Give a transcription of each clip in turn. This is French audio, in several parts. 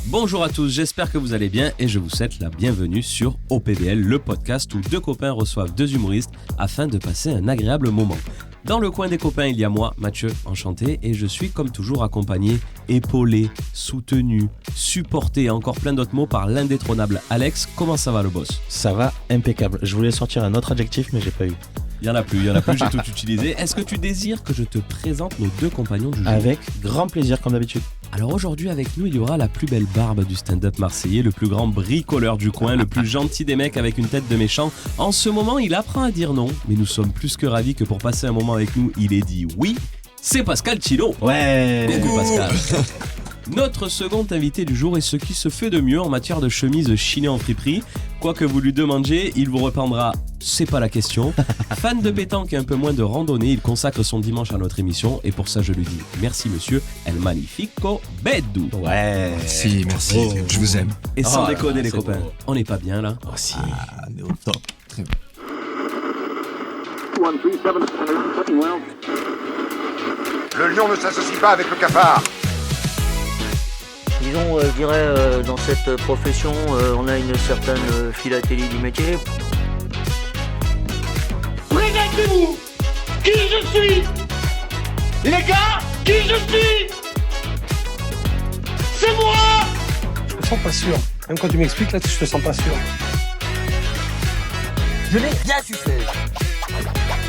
Bonjour à tous, j'espère que vous allez bien et je vous souhaite la bienvenue sur OPBL, le podcast où deux copains reçoivent deux humoristes afin de passer un agréable moment. Dans le coin des copains, il y a moi, Mathieu, enchanté, et je suis comme toujours accompagné, épaulé, soutenu, supporté et encore plein d'autres mots par l'indétrônable Alex. Comment ça va le boss ? Ça va impeccable. Je voulais sortir un autre adjectif mais j'ai pas eu. Il y en a plus, j'ai tout utilisé. Est-ce que tu désires que je te présente nos deux compagnons du jour ? Avec grand plaisir comme d'habitude. Alors aujourd'hui avec nous, il y aura la plus belle barbe du stand-up marseillais, le plus grand bricoleur du coin, le plus gentil des mecs avec une tête de méchant. En ce moment, il apprend à dire non, mais nous sommes plus que ravis que pour passer un moment avec nous, il ait dit oui. C'est Pascal Chilo. Ouais. Coucou Pascal. Notre second invité du jour est ce qui se fait de mieux en matière de chemise chinée en friperie. Quoi que vous lui demandiez, il vous répondra « c'est pas la question ». Fan de pétanque et un peu moins de randonnée, il consacre son dimanche à notre émission et pour ça je lui dis merci monsieur El Magnifico Bedou. Ouais. Merci, oh, je vous aime. Et sans déconner les copains, on n'est pas bien là ? Oh si. On est au top. Très bien. Le lion ne s'associe pas avec le cafard. Disons, je dirais, dans cette profession, on a une certaine philatélie du métier. Présentez-vous. Qui je suis? Les gars, qui je suis? C'est moi. Je me sens pas sûr. Même quand tu m'expliques, là, je te sens pas sûr. Je l'ai bien su faire.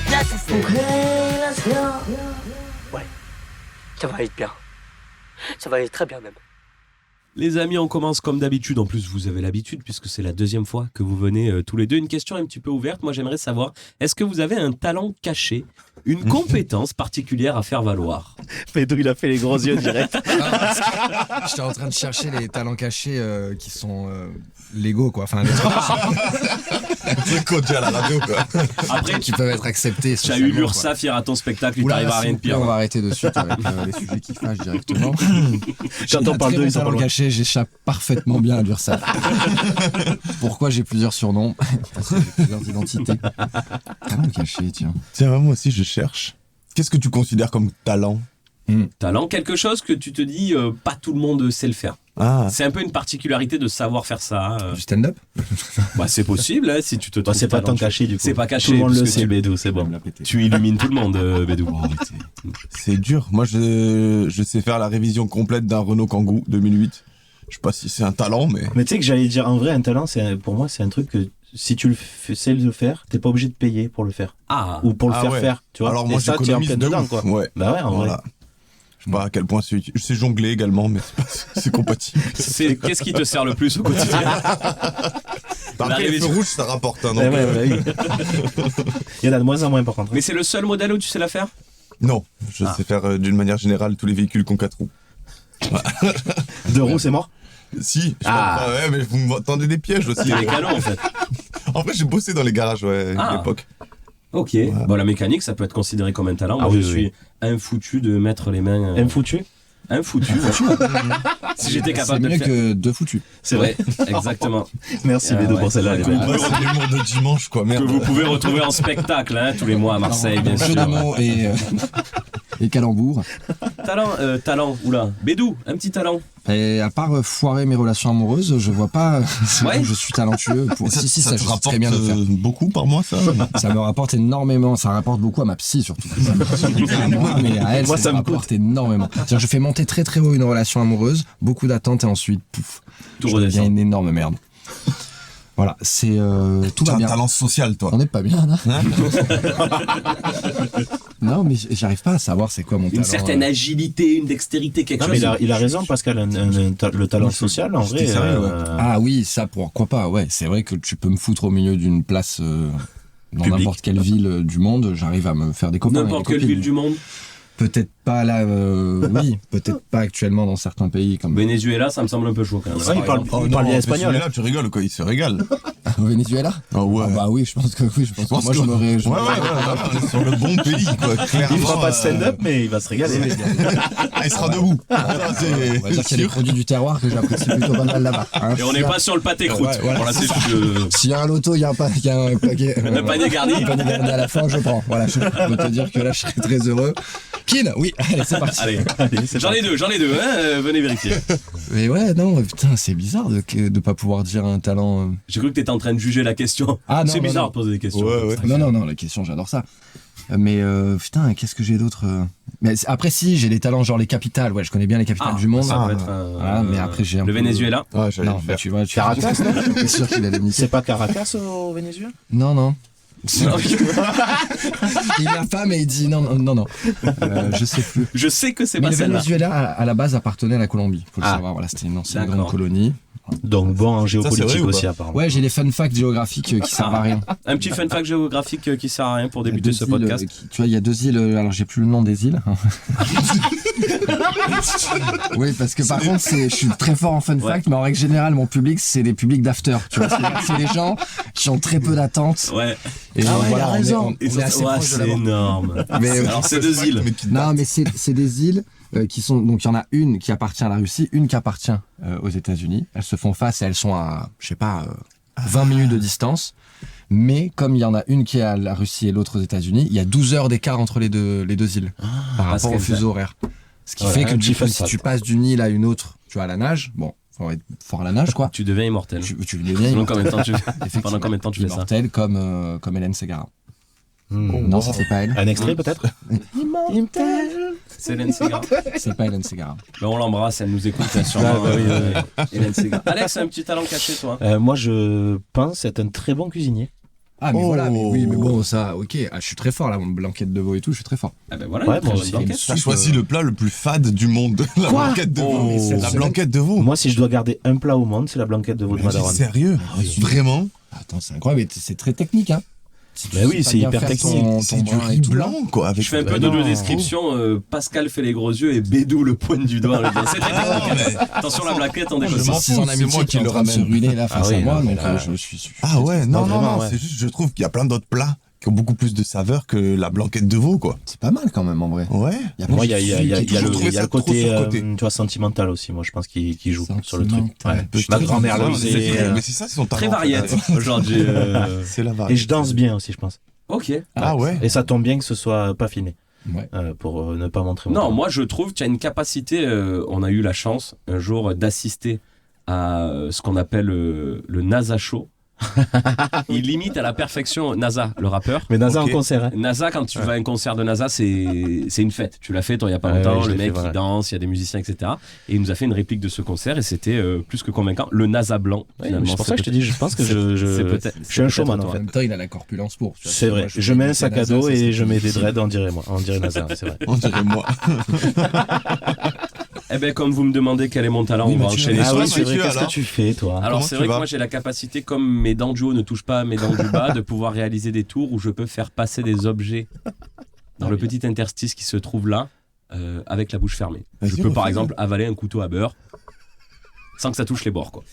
Bien su faire. Ouais, ça va aller bien. Ça va aller très bien même. Les amis, on commence comme d'habitude. En plus, vous avez l'habitude puisque c'est la deuxième fois que vous venez tous les deux. Une question un petit peu ouverte. Moi, j'aimerais savoir, est-ce que vous avez un talent caché, une compétence particulière à faire valoir ? Pedro, il a fait les gros yeux direct. J'étais en train de chercher les talents cachés qui sont légaux, quoi. Enfin, les trucs qu'on dit à la radio, quoi. Après, qui peuvent être acceptés. Tu as eu l'URSSAF hier à ton spectacle, il t'arrive à rien de pire. On va arrêter de suite avec les sujets qui fâchent directement. Quand on parle de ils talents cachés, j'échappe parfaitement bien à l'URSSAF. Pourquoi j'ai plusieurs surnoms ? Parce que j'ai plusieurs identités. Talent caché, tiens. Tiens, moi aussi, je cherche. Qu'est-ce que tu considères comme talent ? Talent, quelque chose que tu te dis, pas tout le monde sait le faire. Ah. C'est un peu une particularité de savoir faire ça. Du stand-up ? Bah, c'est possible, hein, si tu te trouves. C'est pas tant caché, du coup. C'est pas caché. Tout le monde le parce que sait, Bédou, c'est bon. Tu illumines tout le monde, Bédou. C'est dur. Moi, je sais faire la révision complète d'un Renault Kangoo 2008. Je sais pas si c'est un talent, mais... Mais tu sais que j'allais dire, en vrai, un talent, pour moi, c'est un truc que si tu sais le faire, t'es pas obligé de payer pour le faire. Ah. Ou pour le faire faire, tu vois. Alors moi, ça, tu es en plein dedans, quoi. Ouais. Bah ouais, en vrai. Je sais pas à quel point c'est utile. Je sais jongler également, mais c'est compatible. Qu'est-ce qui te sert le plus au quotidien ? Par les feux rouges, ça rapporte. Hein, donc oui. Il y en a de moins en moins, par contre. Mais c'est le seul modèle où tu sais la faire ? Non, je sais faire d'une manière générale tous les véhicules qui ont 4 roues. 2 roues, c'est mort ? Si, ouais, mais vous m'entendez des pièges aussi. Il y a les canons, en fait. En fait, j'ai bossé dans les garages, à l'époque. Ok. Ouais. Bon, la mécanique, ça peut être considéré comme un talent. Moi, je suis infoutu de mettre les mains... Infoutu ? Infoutu. Si j'étais capable de faire... C'est mieux que de foutu. C'est vrai, exactement. Merci Bédou pour celle-là. Les mots de dimanche, quoi. Merde. Que vous pouvez retrouver en spectacle, hein, tous les mois à Marseille, bien sûr. Jeu de mots et calembour. Talent, oula. Bédou, un petit talent. Et à part foirer mes relations amoureuses, je vois pas où je suis talentueux. Si, ça je sais très bien le faire. Beaucoup par mois, ça. Ça me rapporte énormément. Ça rapporte beaucoup à ma psy, surtout. Ça me rapporte à moi, mais à elle, moi, ça me rapporte énormément. C'est-à-dire, je fais monter très très haut une relation amoureuse, beaucoup d'attentes et ensuite, pouf, tout je deviens une énorme merde. Voilà, c'est tout va bien. Tu as un talent social, toi. On n'est pas bien, là. Non, mais j'arrive pas à savoir c'est quoi mon talent. Une certaine agilité, une dextérité, quelque chose. Mais il a raison, Pascal. Le talent social, en vrai. Ah oui, ça, pourquoi pas. Ouais, c'est vrai que tu peux me foutre au milieu d'une place dans n'importe quelle ville du monde. J'arrive à me faire des copains. N'importe quelle ville du monde. Peut-être pas là, oui, peut-être pas actuellement dans certains pays comme Venezuela, ça me semble un peu chaud quand même. Ouais, il parle bien espagnol. Venezuela, tu rigoles quoi, il se régale. Au Venezuela ? Ah ouais. Ah bah oui, je pense que oui, je pense que moi je me Ouais, sur le bon pays quoi, clairement. Il fera pas de stand-up, mais il va se régaler. Il sera debout. On va dire qu'il y a des produits du terroir que j'apprécie plutôt pas mal là-bas. Et on n'est pas sur le pâté croûte. Voilà, s'il y a un loto, il y a un panier garni. Un panier garni à la fin, je prends. Voilà, je peux te dire que là, je serais très heureux. Kin, oui, allez, c'est parti. Allez, j'en ai deux, hein, venez vérifier. Mais ouais, non, putain, c'est bizarre de pas pouvoir dire un talent. J'ai cru que t'étais en train de juger la question. Ah, non, c'est non, bizarre non. de poser des questions. Ouais. Non, la question, j'adore ça. Mais putain, qu'est-ce que j'ai d'autre Mais après, si, j'ai des talents genre les capitales. Ouais, je connais bien les capitales du monde. Ça peut être Voilà, mais après, j'ai un le peu- Venezuela. Ah, j'allais Non, le bah, faire. tu vois, Caracas, non T'es sûr qu'il allait me niquer. C'est pas Caracas au Venezuela? Non. Il l'a pas, mais il dit non. Je sais plus. Je sais que c'est Mais pas le celle-là. Venezuela, à la base, appartenait à la Colombie. Faut le Ah. savoir. Voilà, c'était une ancienne D'accord. grande colonie. Donc bon en c'est géopolitique vrai ou aussi, pas apparemment. Ouais, j'ai les fun facts géographiques qui servent à rien. Un petit fun fact géographique qui sert à rien pour Il y a débuter deux ce îles, podcast. tu vois, il y a 2 îles. Alors, j'ai plus le nom des îles. Oui, parce que par contre, je suis très fort en fun fact, mais en règle générale, mon public, c'est des publics d'after. Tu vois, c'est des gens qui ont très peu d'attente. Ouais, Et Ah ouais, il a on est- raison. on et est assez ouais, proche de la c'est mort. énorme. Mais, Alors c'est deux îles. Mais qui non, mais c'est des îles qui sont. Donc, il y en a une qui appartient à la Russie, une qui appartient aux États-Unis. Elles se font face et elles sont à, je sais pas, 20 minutes de distance. Mais comme il y en a une qui est à la Russie et l'autre aux États-Unis, il y a 12 heures d'écart entre les deux îles par parce rapport au qu'elles- fuseau horaire. Ce qui Ouais, fait un que petit du coup, fun si fact. tu passes d'une île à une autre, tu vois, à la nage, bon, faut être fort à la nage, quoi. Tu deviens immortel. Tu deviens Pendant combien de temps tu effectivement, pendant combien de temps tu fais ça? immortel comme Hélène Ségara. Hmm. Non, c'est pas elle. Un extrait peut-être? C'est Hélène Ségara. C'est pas Hélène Ségara. Ben, on l'embrasse, elle nous écoute sûrement. Ah, bah oui. Hélène Ségara. Alex, un petit talent caché toi. Moi je pense être un très bon cuisinier. Ah, mais Oh. voilà, mais oui, mais bon, ça, ok. Ah, je suis très fort là, mon blanquette de veau et tout, je suis très fort. Ah ben voilà, Ouais, une très moi bonne aussi. blanquette. T'as choisi le plat le plus fade du monde. La Quoi blanquette de Oh. veau. Mais La c'est- blanquette de veau. Moi si je dois garder un plat au monde, c'est la blanquette de veau de Mais Madaron. sérieux Vraiment Attends, c'est incroyable, mais c'est très technique, hein. Si tu Bah sais oui, pas c'est bien hyper faire technique. C'est ton du brun riz et tout, blanc, quoi. Avec Je fais un peu non. de description. Pascal fait les gros yeux et Bédou le pointe du doigt. C'est très technique. Attention la blanquette, on déconne Je pas. m'en 6 ans fous, c'est d'amitié moi qui qui est en le train de se ramène. ruiner là face Ah oui, à moi, non, mais donc là- je suis. Ah ouais, non, vraiment, ouais. c'est juste, je trouve qu'il y a plein d'autres plats qui ont beaucoup plus de saveur que la blanquette de veau, quoi. C'est pas mal quand même en vrai. Ouais. Moi il y a toujours trouvé ça le trop côté surcoté. tu vois, sentimental aussi, moi je pense qu'il joue sur le truc. Sentimental. Ouais. Ma grand-mère le Mais faisait, c'est- mais c'est ça, c'est son talent. Très variette aujourd'hui. C'est la et variété. je danse bien aussi, je pense. Ok. Ah ouais. Et ça tombe bien que ce soit pas filmé, Ouais. pour ne pas montrer mon Non, talent. moi je trouve que tu as une capacité. On a eu la chance un jour d'assister à ce qu'on appelle le NASA Show. Il imite à la perfection NASA, le rappeur. Mais NASA Ok. en concert, hein. NASA, quand tu vas à un concert de NASA, c'est une fête. Tu l'as fait, toi, il n'y a pas Ouais, longtemps. ouais, je le l'ai mec fait, voilà. qui danse, il y a des musiciens, etc. Et il nous a fait une réplique de ce concert et c'était plus que convaincant. Le NASA blanc. Ouais, finalement, c'est pour ça que je te peut-être- dis, je pense que c'est je peut-être- je suis un c'est showman peut-être en En fait. même temps, il a la corpulence pour. tu vois, C'est vrai. moi, Je mets un fais sac à NASA, dos ça, et c'est je mets des difficile. dreads, on dirait NASA, c'est vrai. On dirait moi. Eh ben, comme vous me demandez quel est mon talent, Oui, on va Mathieu. enchaîner Ah sur oui, le c'est sujet. vrai, Mathieu, qu'est-ce que alors tu fais toi? Alors Comment c'est tu vrai que vas moi j'ai la capacité, comme mes dents du haut ne touchent pas à mes dents du bas, de pouvoir réaliser des tours où je peux faire passer des objets dans le petit interstice qui se trouve là, avec la bouche fermée. Je Vas-y, peux par refais-le. exemple avaler un couteau à beurre sans que ça touche les bords, quoi.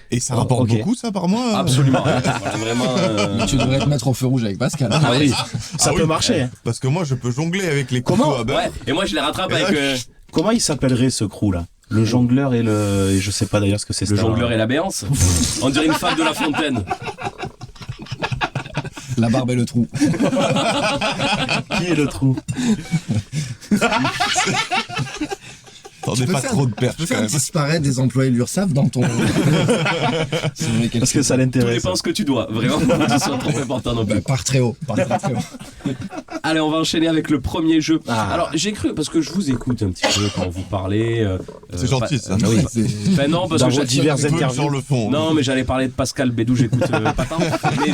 Et ça rapporte ok. beaucoup, ça, par moi Absolument. Voilà, vraiment. Tu devrais te mettre au feu rouge avec Pascal. Ah oui. Ça peut marcher, hein. Parce que moi, je peux jongler avec les couteaux Comment à beurre. Ouais. Et moi je les rattrape Et là, avec Comment il s'appellerait ce crew là? Le jongleur et et je sais pas d'ailleurs ce que c'est. le ça. jongleur et la béance. On dirait une femme de La Fontaine. La barbe et le trou. Qui est le trou? T'en Tu es peux pas faire- trop de Tu perche, peux quand faire même. disparaître des employés de l'URSSAF dans ton. C'est vrai Parce que ça Tout l'intéresse. dépend ce que tu dois. Vraiment, que ce soit trop important non plus. Par très haut. Par très, très haut. Allez, on va enchaîner avec le premier jeu. Ah. Alors, j'ai cru, parce que je vous écoute un petit peu quand vous parlez. C'est gentil, ça. oui. Ben non, parce Dans que vos j'ai- divers Un peu interviews. sur le fond. Non, mais j'allais parler de Pascal Bédou, j'écoute pas tant. Mais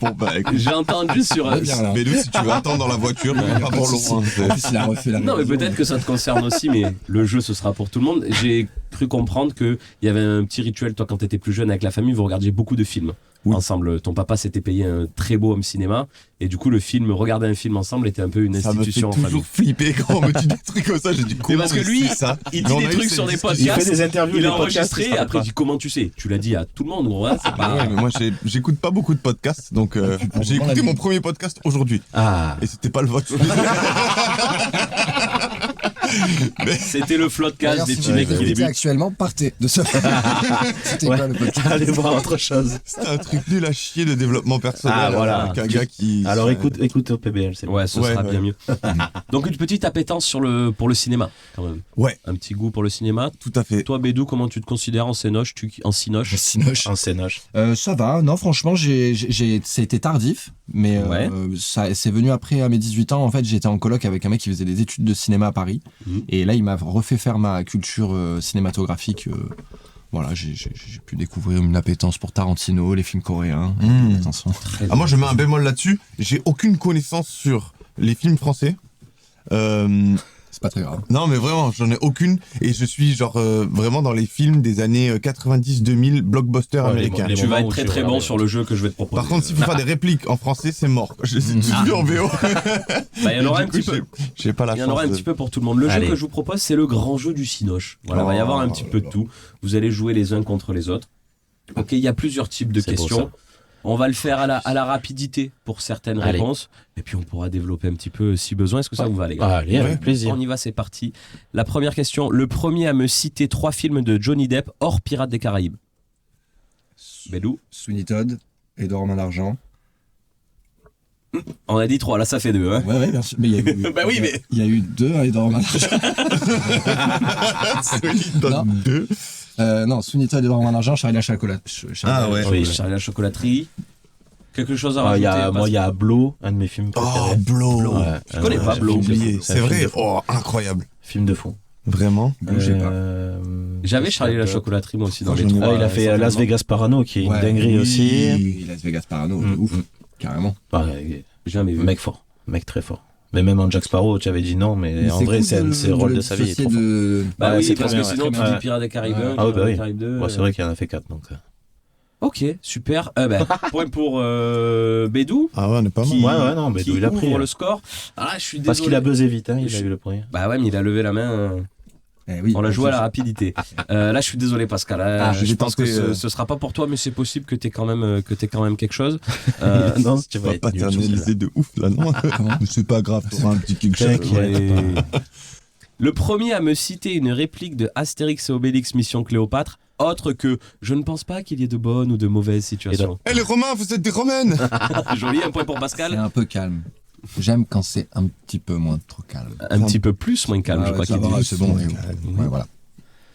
Bon, bah, écoute. j'ai entendu sur. Ouais, bien, là. Mais lui, si tu veux attendre dans la voiture, Ouais, pas pas pour de souci. loin. En plus, il a refait la Non, mais révision. peut-être que ça te concerne aussi, mais le jeu, ce sera pour tout le monde. J'ai cru comprendre qu'il y avait un petit rituel, toi, quand t'étais plus jeune avec la famille, vous regardiez beaucoup de films Oui. ensemble. Ton papa s'était payé un très beau home cinéma, et du coup, regarder un film ensemble était un peu une Ça me fait institution en famille. toujours flipper quand on me dit des trucs comme ça. J'ai dit, Mais comment parce que lui, c'est ça il Mais dit on a des eu trucs cette sur des discussion. Il fait podcasts. des interviews, Il des a podcasts, enregistré, il se après il rappelle dit comment tu sais. Tu l'as dit à tout le monde, gros, hein, c'est Ah pas. ouais, mais moi, j'écoute pas beaucoup de podcasts, donc j'ai vraiment la écouté vie. mon premier podcast aujourd'hui. Ah. Et c'était pas le vôtre. C'était le floodcast D'ailleurs, des si petits vous mecs qui l'écoutez débutent. actuellement, partez de ce. C'était quoi le podcast? Allez voir autre chose. C'était un truc nul à chier de développement personnel. Ah, voilà. Avec un gars qui. Alors écoute au PBL, c'est bon. Ouais, ce Ouais, sera ouais. bien mieux. Donc une petite appétence pour le cinéma, quand même. Ouais. Un petit goût pour le cinéma. Tout à fait. Toi, Bédou, comment tu te considères en cinoche? En cinoche Sinoche. En scénoche. Ça va, non, franchement, c'était tardif, mais Ouais. ça, c'est venu après à mes 18 ans. En fait, j'étais en coloc avec un mec qui faisait des études de cinéma à Paris, et là, il m'a refait faire ma culture cinématographique. Voilà, j'ai pu découvrir une appétence pour Tarantino, les films coréens. Attention. Ah, moi, je mets un bémol là-dessus. J'ai aucune connaissance sur les films français. C'est pas très grave. Non, mais vraiment, j'en ai aucune. Et je suis genre vraiment dans les films des années 90-2000, blockbusters Ouais, américains. les Tu vas moments être où très tu très bon regardes- sur le jeu que je vais te proposer. Par contre, s'il faut faire des répliques en français, c'est mort. Je sais tout vu en VO. Bah, il y en aura un Du coup, petit peu. J'ai pas la Il y chance. en aura un petit peu pour tout le monde. Le Allez. jeu que je vous propose, c'est le grand jeu du cinoche. Voilà, il va y avoir un petit peu de tout. Vous allez jouer les uns contre les autres. Ok, il y a plusieurs types de C'est beau, questions. ça. On va le faire à la rapidité pour certaines Allez. réponses. Et puis on pourra développer un petit peu si besoin. Est-ce que ça vous va, les gars? Allez, avec plaisir. On y va, c'est parti. La première question. Le premier à me citer 3 films de Johnny Depp hors Pirates des Caraïbes. Bédou. Sweeney Todd, Edouard Main d'Argent. On a dit 3, là ça fait 2. Hein. Ouais, bien sûr. Mais il y a eu, Bah oui, mais- il y a eu 2 à Edouard Main d'Argent. Non. 2. Non, Sweeney Todd, Edouard Main d'Argent, Charlie la chocolat. Ah ouais. Oui. Charlie la chocolaterie. Quelque chose à Ah, rajouter? moi, il y a Blow, un de mes films Oh, préférés. Blow. Ouais, Je connais pas j'ai Blow. Oublié. C'est un C'est film vrai. de fou. Oh, incroyable. Film de fou. Vraiment. Bougez pas. J'avais Charlie la chocolaterie moi aussi dans les J'en ai- 3. Ah, il a fait Las Vegas Parano, qui est une Ouais, dinguerie oui, aussi. oui, Las Vegas Parano, de ouf. Carrément. Ouais, Jamais vu. mec fort. Mec très fort. Mais même en Jack Sparrow, tu avais dit non, mais en vrai, cool c'est le rôle de sa vie. Il est trop fort. Bah Ouais, oui, c'est parce très que bien, sinon ouais. tu Ouais. dis Pirates des Caraïbes 1, Ah oui, bah oui. Caraïbes 2. Ouais, c'est vrai qu'il en a fait 4. Donc. Ok, super. Point pour Bédou. Ah ouais, on est pas mal. Qui, Ouais, non, Bédou, qui il a pris, ouvre hein. le score. Ah, je suis désolé. Parce qu'il a buzzé vite, hein, il a eu le premier. Bah ouais, mais il a levé la main. Oui, On l'a joué à la rapidité. Là, je suis désolé, Pascal. Je j'ai pense que tenté, ce sera pas pour toi, mais c'est possible que t'aies quand même quelque chose. Non, tu Tu vas vas être nul sur paternaliser de ouf là, non? Mais c'est pas grave, t'auras un petit quelque chose. T'inquiète. Le premier à me citer une réplique de Astérix et Obélix Mission Cléopâtre, autre que je ne pense pas qu'il y ait de bonnes ou de mauvaises situations. Eh les Romains, vous êtes des Romaines! Joli, un point pour C'est Pascal. un peu calme. J'aime quand c'est un petit peu moins trop calme. Un petit peu plus, moins calme, Ah je ouais, crois ça qu'il va, dit. c'est bon. Ouais, voilà.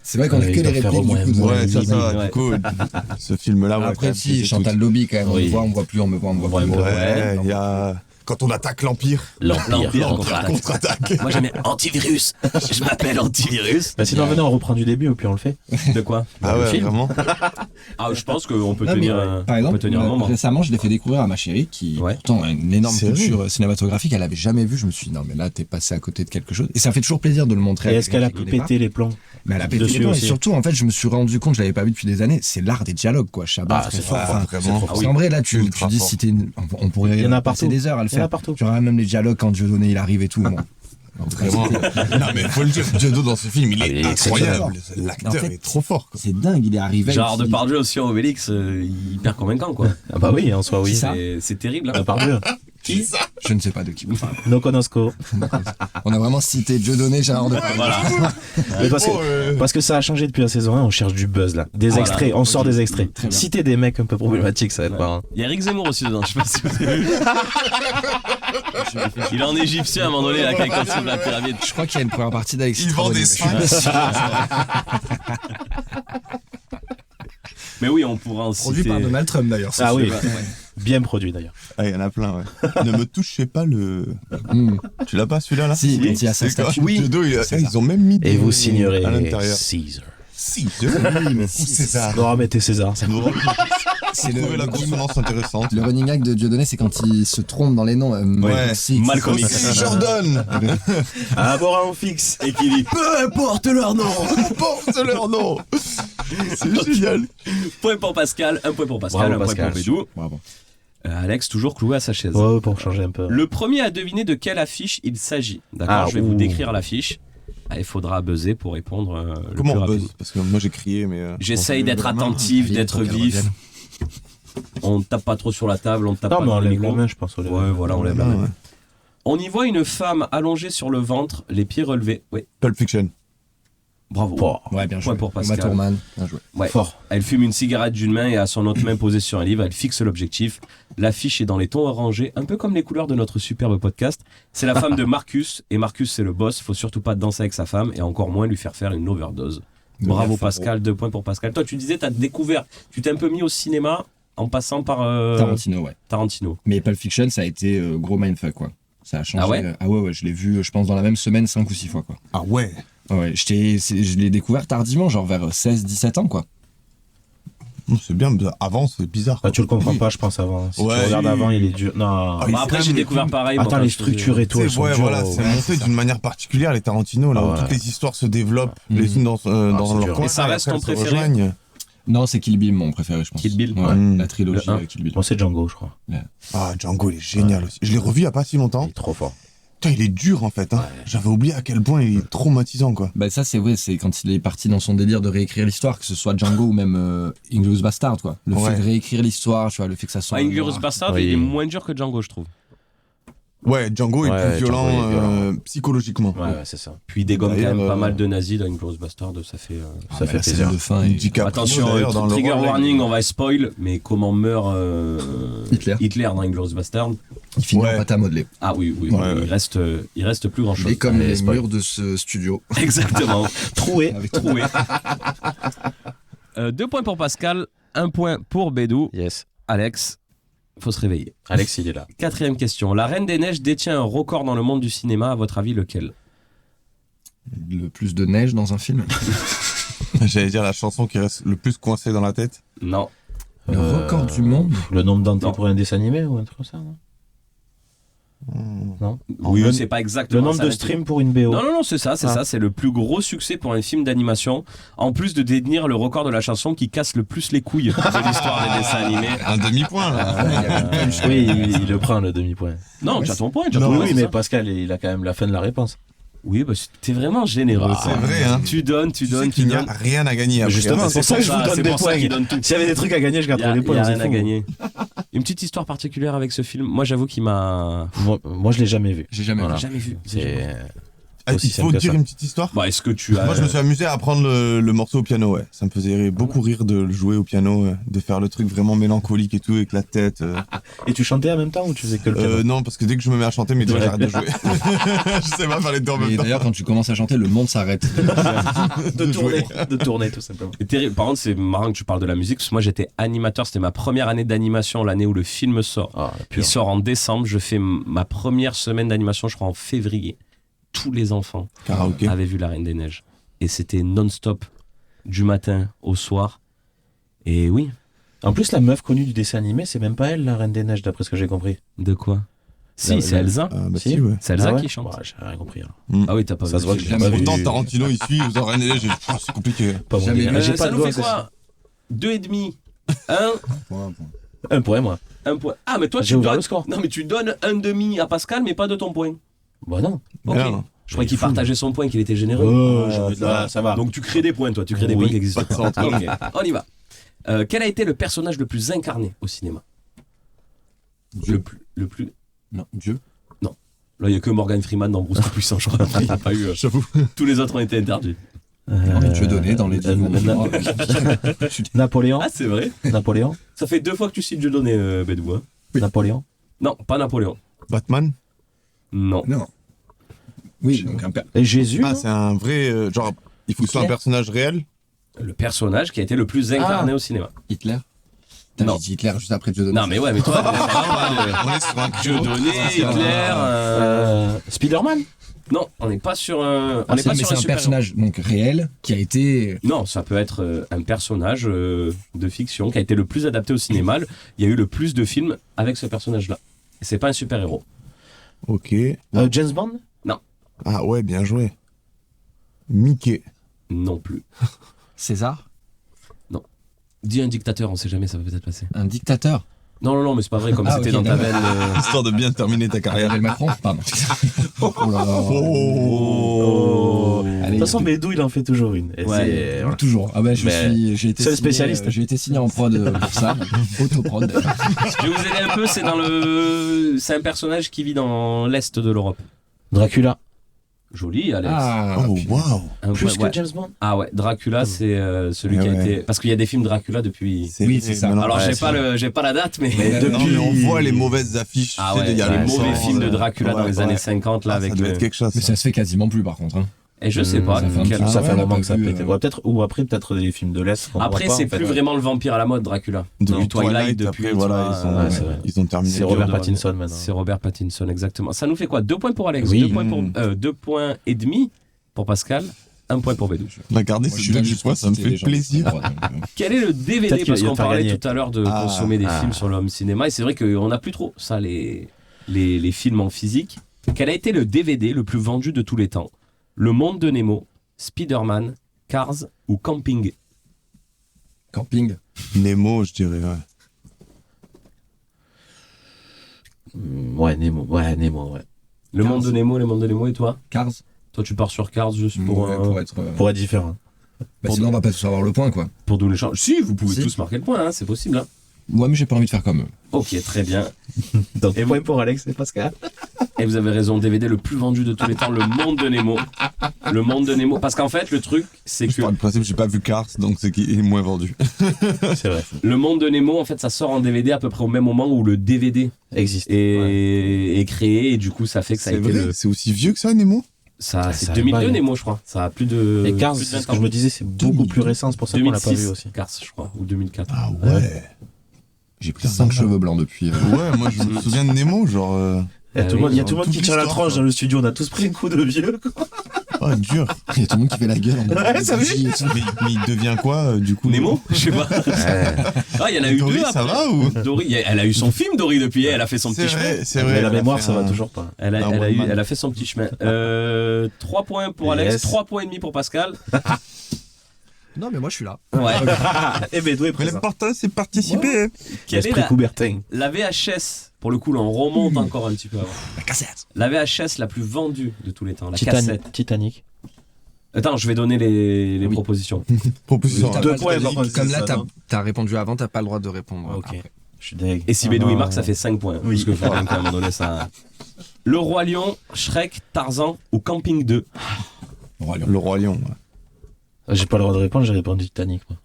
C'est vrai qu'on a Ouais, que il les doit faire au répliques du moins coup. Ouais, ça, Ouais. du coup, ce film-là, ouais. quand Après, même, si, c'est Chantal tout. Lobby quand même, Oui. on me voit plus, on me voit plus. Ouais, il y a. Quand on attaque l'Empire. L'Empire L'Empire contre-attaque. Moi j'aimais Antivirus. Je m'appelle Antivirus. Bah, sinon, venez, on reprend du début, et puis on le fait. De quoi? Ah Le ouais, film vraiment. Ah, je pense qu'on peut Non, mais, tenir, Par on exemple, peut tenir un moment. récemment, je l'ai fait découvrir à ma chérie qui, Ouais. pourtant, a une énorme C'est culture cinématographique. Elle avait jamais vu. Je me suis dit, non, mais là, t'es passé à côté de quelque chose. Et ça fait toujours plaisir de le montrer. Et à est-ce qu'elle a quelqu'un qui pu connaît pas. péter les plombs? Mais elle a pété dessus les plombs. Et aussi. surtout, en fait, je me suis rendu compte, je l'avais pas vu depuis des années, c'est l'art des dialogues, quoi. Chabat, Ah, très c'est fort. fort, Enfin, vraiment. Parce qu'en vrai, là, tu Ultra dis, fort. si t'es on pourrait Il y en a passer partout. des heures à le Il y en a faire. partout. Tu auras même les dialogues quand Dieudonné il arrive et tout. Bon. Vraiment. Non, mais faut le dire, Dieudo dans ce film, il Ah, est il est incroyable. En L'acteur fait, est trop fort, quoi. C'est dingue, il est arrivé. Gérard il- Depardieu aussi en Obélix, hyper convaincant quoi. Ah bah oui, en soi, oui. Qui ça C'est terrible. Hein. Par Dieu. Qui Je ne sais pas de qui vous parlez. No conosco. On a vraiment cité Dieudonné, Gérard Depardieu. Mais parce que ça a changé depuis la saison 1, on cherche du buzz là. Des Voilà. extraits, on sort des extraits. Très bien. Citer des mecs un peu problématiques, ça va être marrant. Il y a Eric Zemmour aussi dedans, je sais pas si vous avez vu. Il est en égyptien à un moment donné, là, quand il construit la pyramide. Je crois qu'il y a une première partie d'Alexis Il vend Trabonnier, des mais je suis pas sûr. Mais oui, on pourra en Produit citer. par Donald Trump d'ailleurs. Ah oui, Ouais. bien produit d'ailleurs. Ah, il y en a plein, ouais. Ne me touchez pas le. Mm. Tu l'as pas celui-là, là? Si, quand il y a sa C'est quoi statue. Dieudo, C'est ils ça. ont même mis des. Et vous signerez à l'intérieur. Caesar. Si, mais ou si, César. Non, mettez César. Ça... C'est Trouver la consonance intéressante. le running gag de Dieudonné, c'est quand il se trompe dans les noms. Ouais. Malcolm X. Si, Jordan! Un bord fixe. Et qui dit peu importe leur nom. Porte leur nom! C'est génial. Point pour Pascal, un point pour Pascal, Bravo, un point Pascal. pour Bédou. Bravo. Alex, toujours cloué à sa chaise. Ouais, pour changer un peu. Le premier à deviner de quelle affiche il s'agit. D'accord, Ah, je vais vous ouh. décrire l'affiche. Ah, il faudra buzzer pour répondre le Comment plus on rapide. buzz? Parce que moi j'ai crié, mais. J'essaye on d'être lève la main. attentif, Vite, d'être pour qu'elle vif. revienne. On ne tape pas trop sur la table, on ne tape Non, pas mais on dans le lève la micro. main, je pense. Ouais, voilà, on lève la main. Ouais. On y voit une femme allongée sur le ventre, les pieds relevés. Oui, Pulp Fiction. bravo. Ouais, bien joué. Point pour Pascal. Uma Thurman, bien joué. Ouais. Fort. Elle fume une cigarette d'une main et a son autre main posée sur un livre. Elle fixe l'objectif. L'affiche est dans les tons orangés, un peu comme les couleurs de notre superbe podcast. C'est la femme de Marcus, et Marcus c'est le boss. Faut surtout pas danser avec sa femme et encore moins lui faire faire une overdose. Bravo Pascal, 2 points pour Pascal. Toi tu disais t'as découvert, tu t'es un peu mis au cinéma en passant par Tarantino, ouais. Tarantino. Mais Pulp Fiction, ça a été gros mindfuck, quoi. Ça a changé. Ah ouais ouais, je l'ai vu, je pense, dans la même semaine 5 ou 6 fois, quoi. Ah ouais. Ouais, je l'ai découvert tardivement, genre vers 16-17 ans, quoi. C'est bien, mais avant c'est bizarre. Bah, tu le comprends pas, je pense, avant. Si Ouais, tu regardes oui. avant, il est dur. Non. Ah, Bah, après j'ai quand même découvert pareil. moi, Attends, quand les je faisais- structures et tout, elles sont ouais, dures. voilà, c'est monté d'une manière particulière les Tarantino, là, où Ouais. toutes les histoires se développent, les unes dans c'est leur dur. coin. Et ça et reste après, ton elles se préféré rejoignent. Non, c'est Kill Bill, mon préféré, je pense. Kill Bill. Ouais, Mm. la trilogie Le un. Kill Bill. Moi, c'est Django, je crois. Ah, Django, il est génial aussi. Je l'ai revu il y a pas si Il longtemps. est trop fort. Putain, il est dur en fait. Hein. J'avais oublié à quel point il est traumatisant, quoi. Bah ça c'est vrai, c'est quand il est parti dans son délire de réécrire l'histoire, que ce soit Django ou même Inglourious Bastard, quoi. Le Ouais. fait de réécrire l'histoire, tu vois, le fait que ça soit... Inglourious Bastard, Oui. il est moins dur que Django je trouve. Ouais, Django est Ouais, plus violent, Django est violent. psychologiquement. Ouais, c'est ça. Puis il dégomme quand D'ailleurs, même pas mal de nazis dans Inglourious Bastard, ça fait Ça fait la scène plaisir. de fin et... DiCaprio, Attention, d'ailleurs, dans le trigger rôle, warning, on va spoil, mais comment meurt Hitler. dans Inglourious Bastard? Il finit Ouais. en pâte à modeler. Ah oui, oui, Ouais, il reste plus grand chose. Et comme Allez, les spoil. murs de ce studio. Exactement. Troué. Avec Troué. 2 points pour Pascal, 1 point pour Bédou. Yes. Alex, faut se réveiller. Alex, il est là. 4e question. La Reine des Neiges détient un record dans le monde du cinéma. À votre avis, lequel? le plus de neige dans un film. J'allais dire la chanson qui reste le plus coincée dans la tête. Non. Le record du monde. Le nombre d'entrées Non. pour un dessin animé ou un truc comme ça, non? Non. Oui, Le- c'est pas exactement Le nombre ça, de mais- streams pour une BO. Non, c'est ça, c'est Ah. ça. C'est le plus gros succès pour un film d'animation. En plus de détenir le record de la chanson qui casse le plus les couilles de l'histoire des dessins animés. Un demi-point, là. Oui, il le prend, le demi-point. Non, tu as ton point. tu as Non, ton Oui, point, oui, c'est mais ça. Pascal, il a quand même la fin de la réponse. Oui, bah, t'es vraiment généreux. C'est vrai, hein. Tu donnes, Tu sais qu'il n'y a rien à gagner. après. Justement, c'est pour ça que je vous donne c'est des pour ça points. qu'il donne tout. S'il y avait des trucs à gagner, je Il y a, garderais les il points. y a c'est rien à fou. gagner. Une petite histoire particulière avec ce film. Moi, j'avoue qu'il m'a. Moi, je l'ai jamais vu. J'ai jamais Voilà. vu. Jamais vu. C'est. Ah, aussi il faut simple que dire ça. une petite histoire. Bah, est-ce que tu as. Moi, je me suis amusé à apprendre le morceau au piano, ouais. Ça me faisait beaucoup rire de le jouer au piano, de faire le truc vraiment mélancolique et tout, avec la tête. Et tu chantais en même temps ou tu faisais que le piano? Non, parce que dès que je me mets à chanter, mes doigts, j'arrête de jouer. Je sais pas faire les deux en Et même temps. d'ailleurs, quand tu commences à chanter, le monde s'arrête. De tourner, tout simplement. C'est terrible. Par contre, c'est marrant que tu parles de la musique, parce que moi, j'étais animateur. C'était ma première année d'animation, l'année où le film sort. Ah, la Il pure. sort en décembre. Je fais ma première semaine d'animation, je crois, en février. Tous les enfants Karaoké. avaient vu La Reine des Neiges. Et c'était non-stop, du matin au soir. Et oui, En plus, la meuf connue du dessin animé, c'est même pas elle, la Reine des Neiges, d'après ce que j'ai compris. de quoi? Si, La- c'est la- Elsa. Ah, bah Si. si, ouais. C'est Elsa Ah ouais qui chante. Ouais, j'ai rien compris. Alors. Ah oui, t'as pas Ça vu. se voit que j'ai j'ai jamais pas vu. vu. Pourtant, Tarantino, il suit, vous en Reine des Neiges, c'est compliqué. Pas mon Jamais délire. vu. J'ai pas ça de nous doigts. fait quoi? 2,5. 1 Un point, moi. point. Ah, mais toi, J'ai tu ouvert donnes... le score. Non, mais tu donnes un demi à Pascal, mais pas de ton point. Bah non. Ok. Merde. Je croyais qu'il partageait son point, qu'il était généreux. Ça va. Donc tu crées des points, toi. Tu crées des Oui, points qui existent pas de pas. Ok, on y va. Quel a été le personnage le plus incarné au cinéma? Dieu. Le plus... Non, Dieu. Là, il n'y a que Morgan Freeman dans Bruce le Puissant, je crois. Il n'y a pas eu... J'avoue. Tous les autres ont été interdits. Dans les dieux donnés, dans les dieux Napoléon. Ah, c'est vrai? Napoléon. Ça fait 2 fois que tu cites Dieudonné, Bédou. Hein. Napoléon. Non, pas Napoléon. Batman. Non. Non. Oui, donc un père. Et Jésus. Ah, non c'est un vrai. Genre, il faut que ce soit un Hitler. personnage réel. Le personnage qui a été le plus incarné au cinéma. Hitler. Putain, Non. j'ai dit Hitler juste après Dieu donné. Non, mais ouais, mais toi, On est sur un Dieudonné, Hitler... Spider-Man. Non, on n'est pas sur un... On n'est c'est pas sur un super-héros. personnage donc réel qui a été. Non, ça peut être un personnage de fiction qui a été le plus adapté au cinéma. Il y a eu le plus de films avec ce personnage-là. Et c'est pas un super-héros. Ok. James Bond. Ah ouais, bien joué. Mickey. Non plus. César. Dis un dictateur, on sait jamais, ça peut peut-être passer. Un dictateur. Non, mais c'est pas vrai, comme c'était ok, dans ta d'accord. veine. Histoire de bien terminer ta carrière. Emmanuel Macron, pardon. Oh là là. Oh. De Allez, toute façon, Bédou, il en fait toujours une. Et Ouais. c'est- voilà. toujours. Ah ben, Mais j'ai été c'est le signé, spécialiste. j'ai été signé en prod pour ça. Autoprod. Je vais vous aider un peu, c'est un personnage qui vit dans l'Est de l'Europe. Dracula. Joli, Alex. Oh, waouh. Un Plus point, que ouais. James Bond. Ah ouais, Dracula, c'est celui qui a Ouais. été... Parce qu'il y a des films Dracula depuis... Oui, c'est ça. Alors, Ouais, j'ai pas la date, mais... Mais Non, depuis. mais on voit les mauvaises affiches. Ah tu sais, ouais, il y a les le mauvais sang, films de Dracula dans les années 50, là, Ah, avec ça doit le... être quelque chose. Mais ça se fait quasiment plus, par contre. Hein. Et je sais pas. ça fait un quel- petit- Ça fait un ouais, moment on a que ça pas vu, pétait. Ouais, peut-être, ou après, peut-être des films de l'Est. qu'on Après, voit pas, c'est en fait. plus vraiment le vampire à la mode, Dracula. Depuis Du Twilight, depuis... après, tu voilà, vois, ils ont, ouais, c'est vrai. ils ont terminé. C'est le Robert job. Pattinson maintenant. C'est Robert Pattinson, exactement. Ça nous fait quoi? 2 points pour Alex, Oui. 2 points pour... 2 points et demi pour Pascal, 1 point pour Bédou. Regardez Moi, je celui-là donne du juste poids, pour ça me citer fait les gens. plaisir. Ouais, donc, Quel est le DVD? Peut-être qu'il Parce va qu'on te faire parlait gagner. tout à l'heure de consommer des films sur le home cinéma, et c'est vrai qu'on n'a plus trop ça, les films en physique. Quel a été le DVD le plus vendu de tous les temps? Le Monde de Nemo, Spider-Man, Cars ou Camping? Camping. Nemo, je dirais, ouais. Ouais, Nemo. Ouais, Nemo, ouais. Le Cars. Monde de Nemo, et toi? Cars. Toi, tu pars sur Cars juste pour, Ouais, pour être. Pour être différent. Bah, sinon, on va pas tous avoir le point, quoi. pour donner chance. Si, vous pouvez Si. tous marquer le point, hein, c'est possible. Hein. Moi, mais j'ai pas envie de faire comme eux. Ok, très bien. Donc, Et point pour Alex et Pascal. Et vous avez raison, DVD le plus vendu de tous les temps, Le Monde de Nemo. Le Monde de Nemo. Parce qu'en fait, le truc, c'est Je que pars du principe, j'ai pas vu Cars, donc c'est qu'il est moins vendu. C'est vrai. Le Monde de Nemo, en fait, ça sort en DVD à peu près au même moment où le DVD Existe. Ouais. est créé, et du coup, ça fait que ça a C'est été vrai, le. c'est aussi vieux que ça, Nemo? Ça, c'est Ça a 2002 pas, Nemo, je crois. Ça a plus de. Et Cars, plus de c'est 20 ce que je me disais, c'est beaucoup plus récent, c'est pour ça qu'on l'a pas 2006, vu aussi. Cars, je crois, ou 2004. Ah ouais. J'ai pris 5 cheveux blancs depuis. Ouais, moi je me souviens de Nemo, genre. Il y a tout le monde, il y a tout le monde toute qui tire la l'histoire, tranche dans le studio, on a tous pris un coup de vieux. Quoi. Oh, dur. Il y a tout le monde qui fait la gueule. En Ouais, ça bougie vu. et tout. Mais il devient quoi, du coup Nemo Je sais pas. Ah, il y en a eu Dory, deux. ça après. va ou Dory, elle a eu son film, Dory, depuis. Elle a fait son C'est petit chemin. vrai, c'est vrai. Mais la elle a mémoire, fait ça va un- toujours pas. Elle a, Un elle a one eu- man. elle a fait son petit chemin. 3 points pour Alex, Yes. 3 points et demi pour Pascal. Non, mais moi, je suis là. Ouais. Et Bédou est Mais présent. l'important, c'est participer. Quelle est Esprit Coubertin. la VHS? Pour le coup, là, on remonte encore un petit peu avant. La cassette. La VHS la plus vendue de tous les temps, la Titanic. cassette. Titanic. Attends, je vais donner les Oui. propositions. Proposition. T'as Deux pas le points, droit de- par contre, Comme c'est là, ça, non t'as répondu avant, t'as pas le droit de répondre. Ok. après. Je suis deg. Et si Bédou il marque, ça fait 5 points. Oui. Parce qu'il faut quand même à un moment donné ça. Le Roi Lion, Shrek, Tarzan ou Camping 2? Roi Lion. Le Roi Lion. ouais. J'ai pas le droit de répondre, j'ai répondu Titanic. Moi.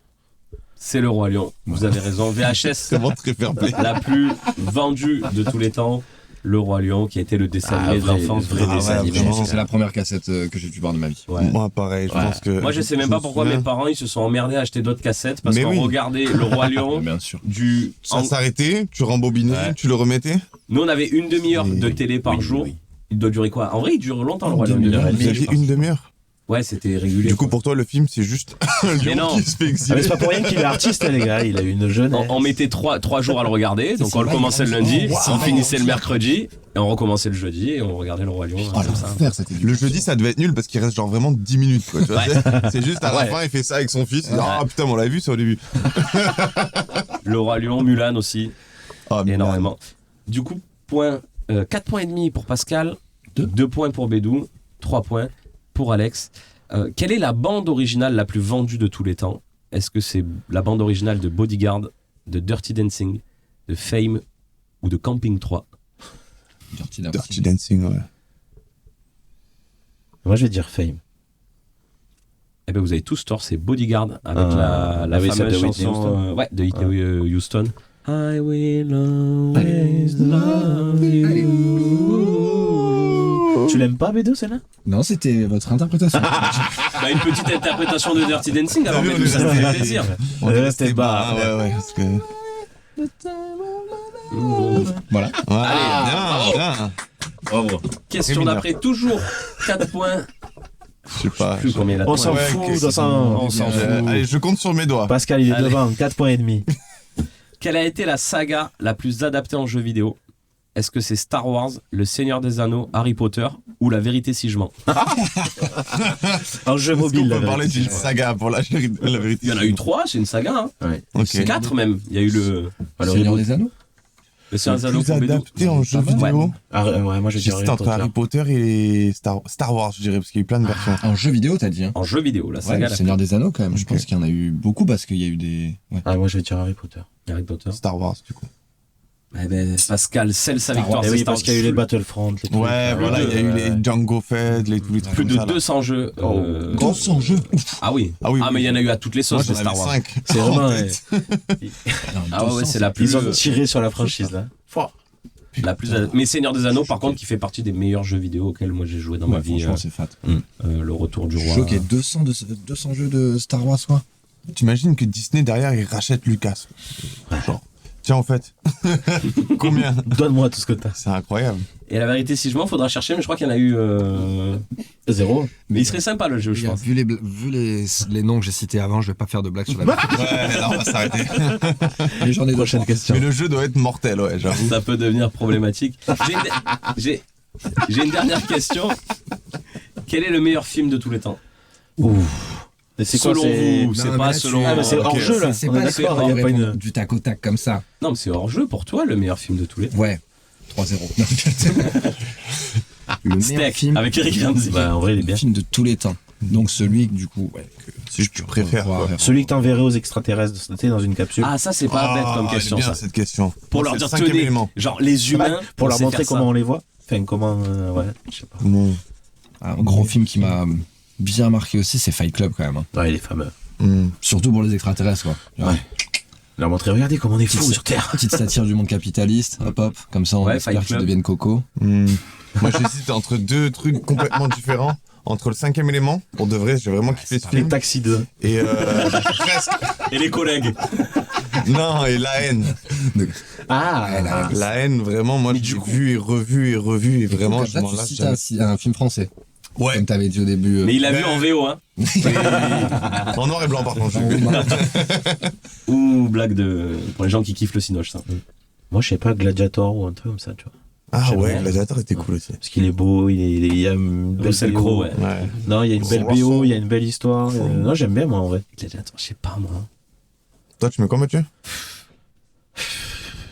C'est le Roi Lion. Vous avez raison. VHS C'est vraiment très fair play. la plus vendue de tous les temps. Le Roi Lion, qui a été le dessin animé de vrai- l'enfance. vrai Ah dessin ouais, animé. vraiment. C'est la première cassette que j'ai pu voir de ma vie. Ouais. Moi, pareil, je Ouais. pense que. Moi, je sais même pas pourquoi mes parents ils se sont emmerdés à acheter d'autres cassettes parce Mais qu'on oui. regardait le Roi Lion Bien sûr. du. Ça s'arrêtait, tu rembobinais, Ouais. tu le remettais. Nous, on avait une demi-heure Et- de télé par Oui, jour. oui. Il doit durer quoi? En vrai, il dure longtemps le Roi Lion. Une demi-heure et Vous demie, aviez une demi-heure. Ouais, c'était régulier. Du coup, quoi. pour toi, le film, c'est juste un Mais non. lion qui se fait Ah, mais exiler. c'est pas pour rien qu'il est artiste, les gars. Il a une jeune. On mettait 3 jours à le regarder, donc c'est on le vrai, commençait le oh, lundi, wow. on finissait le mercredi, et on recommençait le jeudi, et on regardait le Roi Lion. Oh, comme ça. l'enfer, c'était Le jeudi, ça devait être nul parce qu'il reste genre vraiment 10 minutes. Quoi, tu vois, c'est juste à la Ouais. fin, il fait ça avec son fils. Il dit, Ouais. ah putain, on l'a vu ça au début. Le Roi Lion, Mulan aussi, Ah, mais énormément. Du coup, 4 points et demi pour Pascal, Deux. 2 points pour Bédou, 3 points pour Alex. Quelle est la bande originale la plus vendue de tous les temps? Est-ce que c'est la bande originale de Bodyguard, de Dirty Dancing, de Fame ou de Camping 3? Dirty Dirty Dancing, ouais. Moi, je vais dire Fame. Eh ben vous avez tous tort, c'est Bodyguard avec la oui, celle fameuse de Whitney chanson Houston. ouais, de Whitney Houston. I will always love you. Tu l'aimes pas, Bédou, celle-là? Non, c'était votre interprétation. Bah, une petite interprétation de Dirty Dancing, alors T'as vu, mais tout on ça est fait plaisir. On est resté bas. Ouais, ouais, parce que. Voilà. Voilà, bien. Bravo. Question Très d'après, toujours 4 points. Je sais pas. Plus combien il a de On points. s'en Ouais, fout, qu'est-ce dans son- On s'en fout. Allez, je compte sur mes doigts. Pascal, il est Allez. devant, 4 points et demi. Quelle a été la saga la plus adaptée en jeu vidéo? Est-ce que c'est Star Wars, Le Seigneur des Anneaux, Harry Potter ou La Vérité si je mens? En jeu Est-ce mobile, qu'on la peut parler vérité. d'une saga pour la vérité? Il y en a eu 3, c'est une saga. Hein. Ouais. Ok. 4 même. Il y a eu le... Le Seigneur des Anneaux. Mais c'est un le anneau plus pour Bédou. adapté en jeu vidéo. Ouais, moi je dirais J'hésite entre Harry Potter et Star Wars, je dirais, parce qu'il y a eu plein de versions. En jeu vidéo, t'as dit, hein. En jeu vidéo, la Ouais, saga. le Seigneur des Anneaux, quand même. Je Ok. pense qu'il y en a eu beaucoup parce qu'il y a eu des. Ouais. Ah, moi je vais dire Harry Potter. Harry Potter. Star Wars, du coup. Eh ben, Pascal scelle sa Star victoire. Wars. Eh c'est oui, Star parce qu'il y a eu les Wars. Battlefront. Les trucs. Ouais, voilà, il y a eu les Django Fett, tous les trucs Plus comme de ça, là. 200 jeux. 200 jeux. Ah oui. Ah oui, Mais il y en a eu à toutes les Moi, sauces, j'en les Star avais Wars. 5. C'est vraiment. Ah ouais, c'est la plus. Ils ont tiré sur la franchise là. La plus. Mais Seigneur des Anneaux, par contre, qui fait partie des meilleurs jeux vidéo auxquels moi j'ai joué dans ma Ouais, vie. franchement, c'est fat. Le Retour du Roi. Choqué, 200 jeux de Star Wars, quoi. T'imagines que Disney, derrière, il rachète Lucas. Genre, tiens, en fait, combien? Donne-moi tout ce que t'as. C'est incroyable. Et la vérité, si je mens, faudra chercher, mais je crois qu'il y en a eu. 0. Mais il serait sympa le jeu, je pense. Vu les noms que j'ai cités avant, je vais pas faire de blagues sur la Ouais, là, on va s'arrêter. Mais j'en ai Prochaine question. Mais le jeu doit être mortel, ouais, j'avoue. Ça peut devenir problématique. J'ai une dernière question. Quel est le meilleur film de tous les temps? Et c'est quoi, Selon c'est... vous, c'est Non, mais pas là, selon. Ah, mais c'est hors jeu là. C'est On pas est d'accord, d'accord, il y a pas une. du tac au tac comme ça. Non, mais c'est hors jeu pour toi, le meilleur film de tous les temps. Ouais, 3-0. Le meilleur Steak film, avec Eric Ramsey. Bah en vrai il est bien. film de tous les temps. Donc celui du coup, ouais, que Si je préfère, revoir, quoi. Celui que t'enverrais aux extraterrestres de cet été dans une capsule. Ah, ça, c'est pas bête comme elle est question, bien, ça. cette question. Pour Moi, leur c'est dire, le cinquième tenez, élément. genre les humains. Pour leur on sait montrer faire ça. comment on les voit. Enfin comment ouais, je sais pas. Non. un gros film qui m'a bien marqué aussi, c'est Fight Club quand même. Hein. Ouais, il est fameux. Surtout pour les extraterrestres, quoi. Ouais. Leur montrer, regardez comment on est fous Petite- sur Terre. Petite satire du monde capitaliste, hop, comme ça on Ouais, espère Fight qu'ils Club. deviennent coco. Moi, j'hésite entre deux trucs complètement différents. Entre le cinquième élément, pour de vrai, j'ai vraiment kiffé ce Les film. Taxi 2. Et presque. Et les collègues. Non, et La Haine. Ah, La Haine, vraiment, moi, Mais j'ai du coup- vu et revu et revu. Et vraiment, Comme je ça, m'en tu lasse cites jamais. un film français, Ouais, comme t'avais dit au début. Mais il a vu en VO, hein. en noir et blanc, par contre. j'ai vu. Ou blague de. Pour les gens qui kiffent le cinoche, ça. moi je sais pas, Gladiator ou un truc comme ça, tu vois. Ah J'aime ouais, bien. Gladiator était cool aussi. Parce qu'il est beau, il y a une belle Russell BO. Crowe, ouais. Ouais. Non, il y a une belle Russell. BO, il y a une belle histoire. Non, j'aime bien moi en vrai. Gladiator, je sais pas, moi. Toi, tu mets quoi, Mathieu?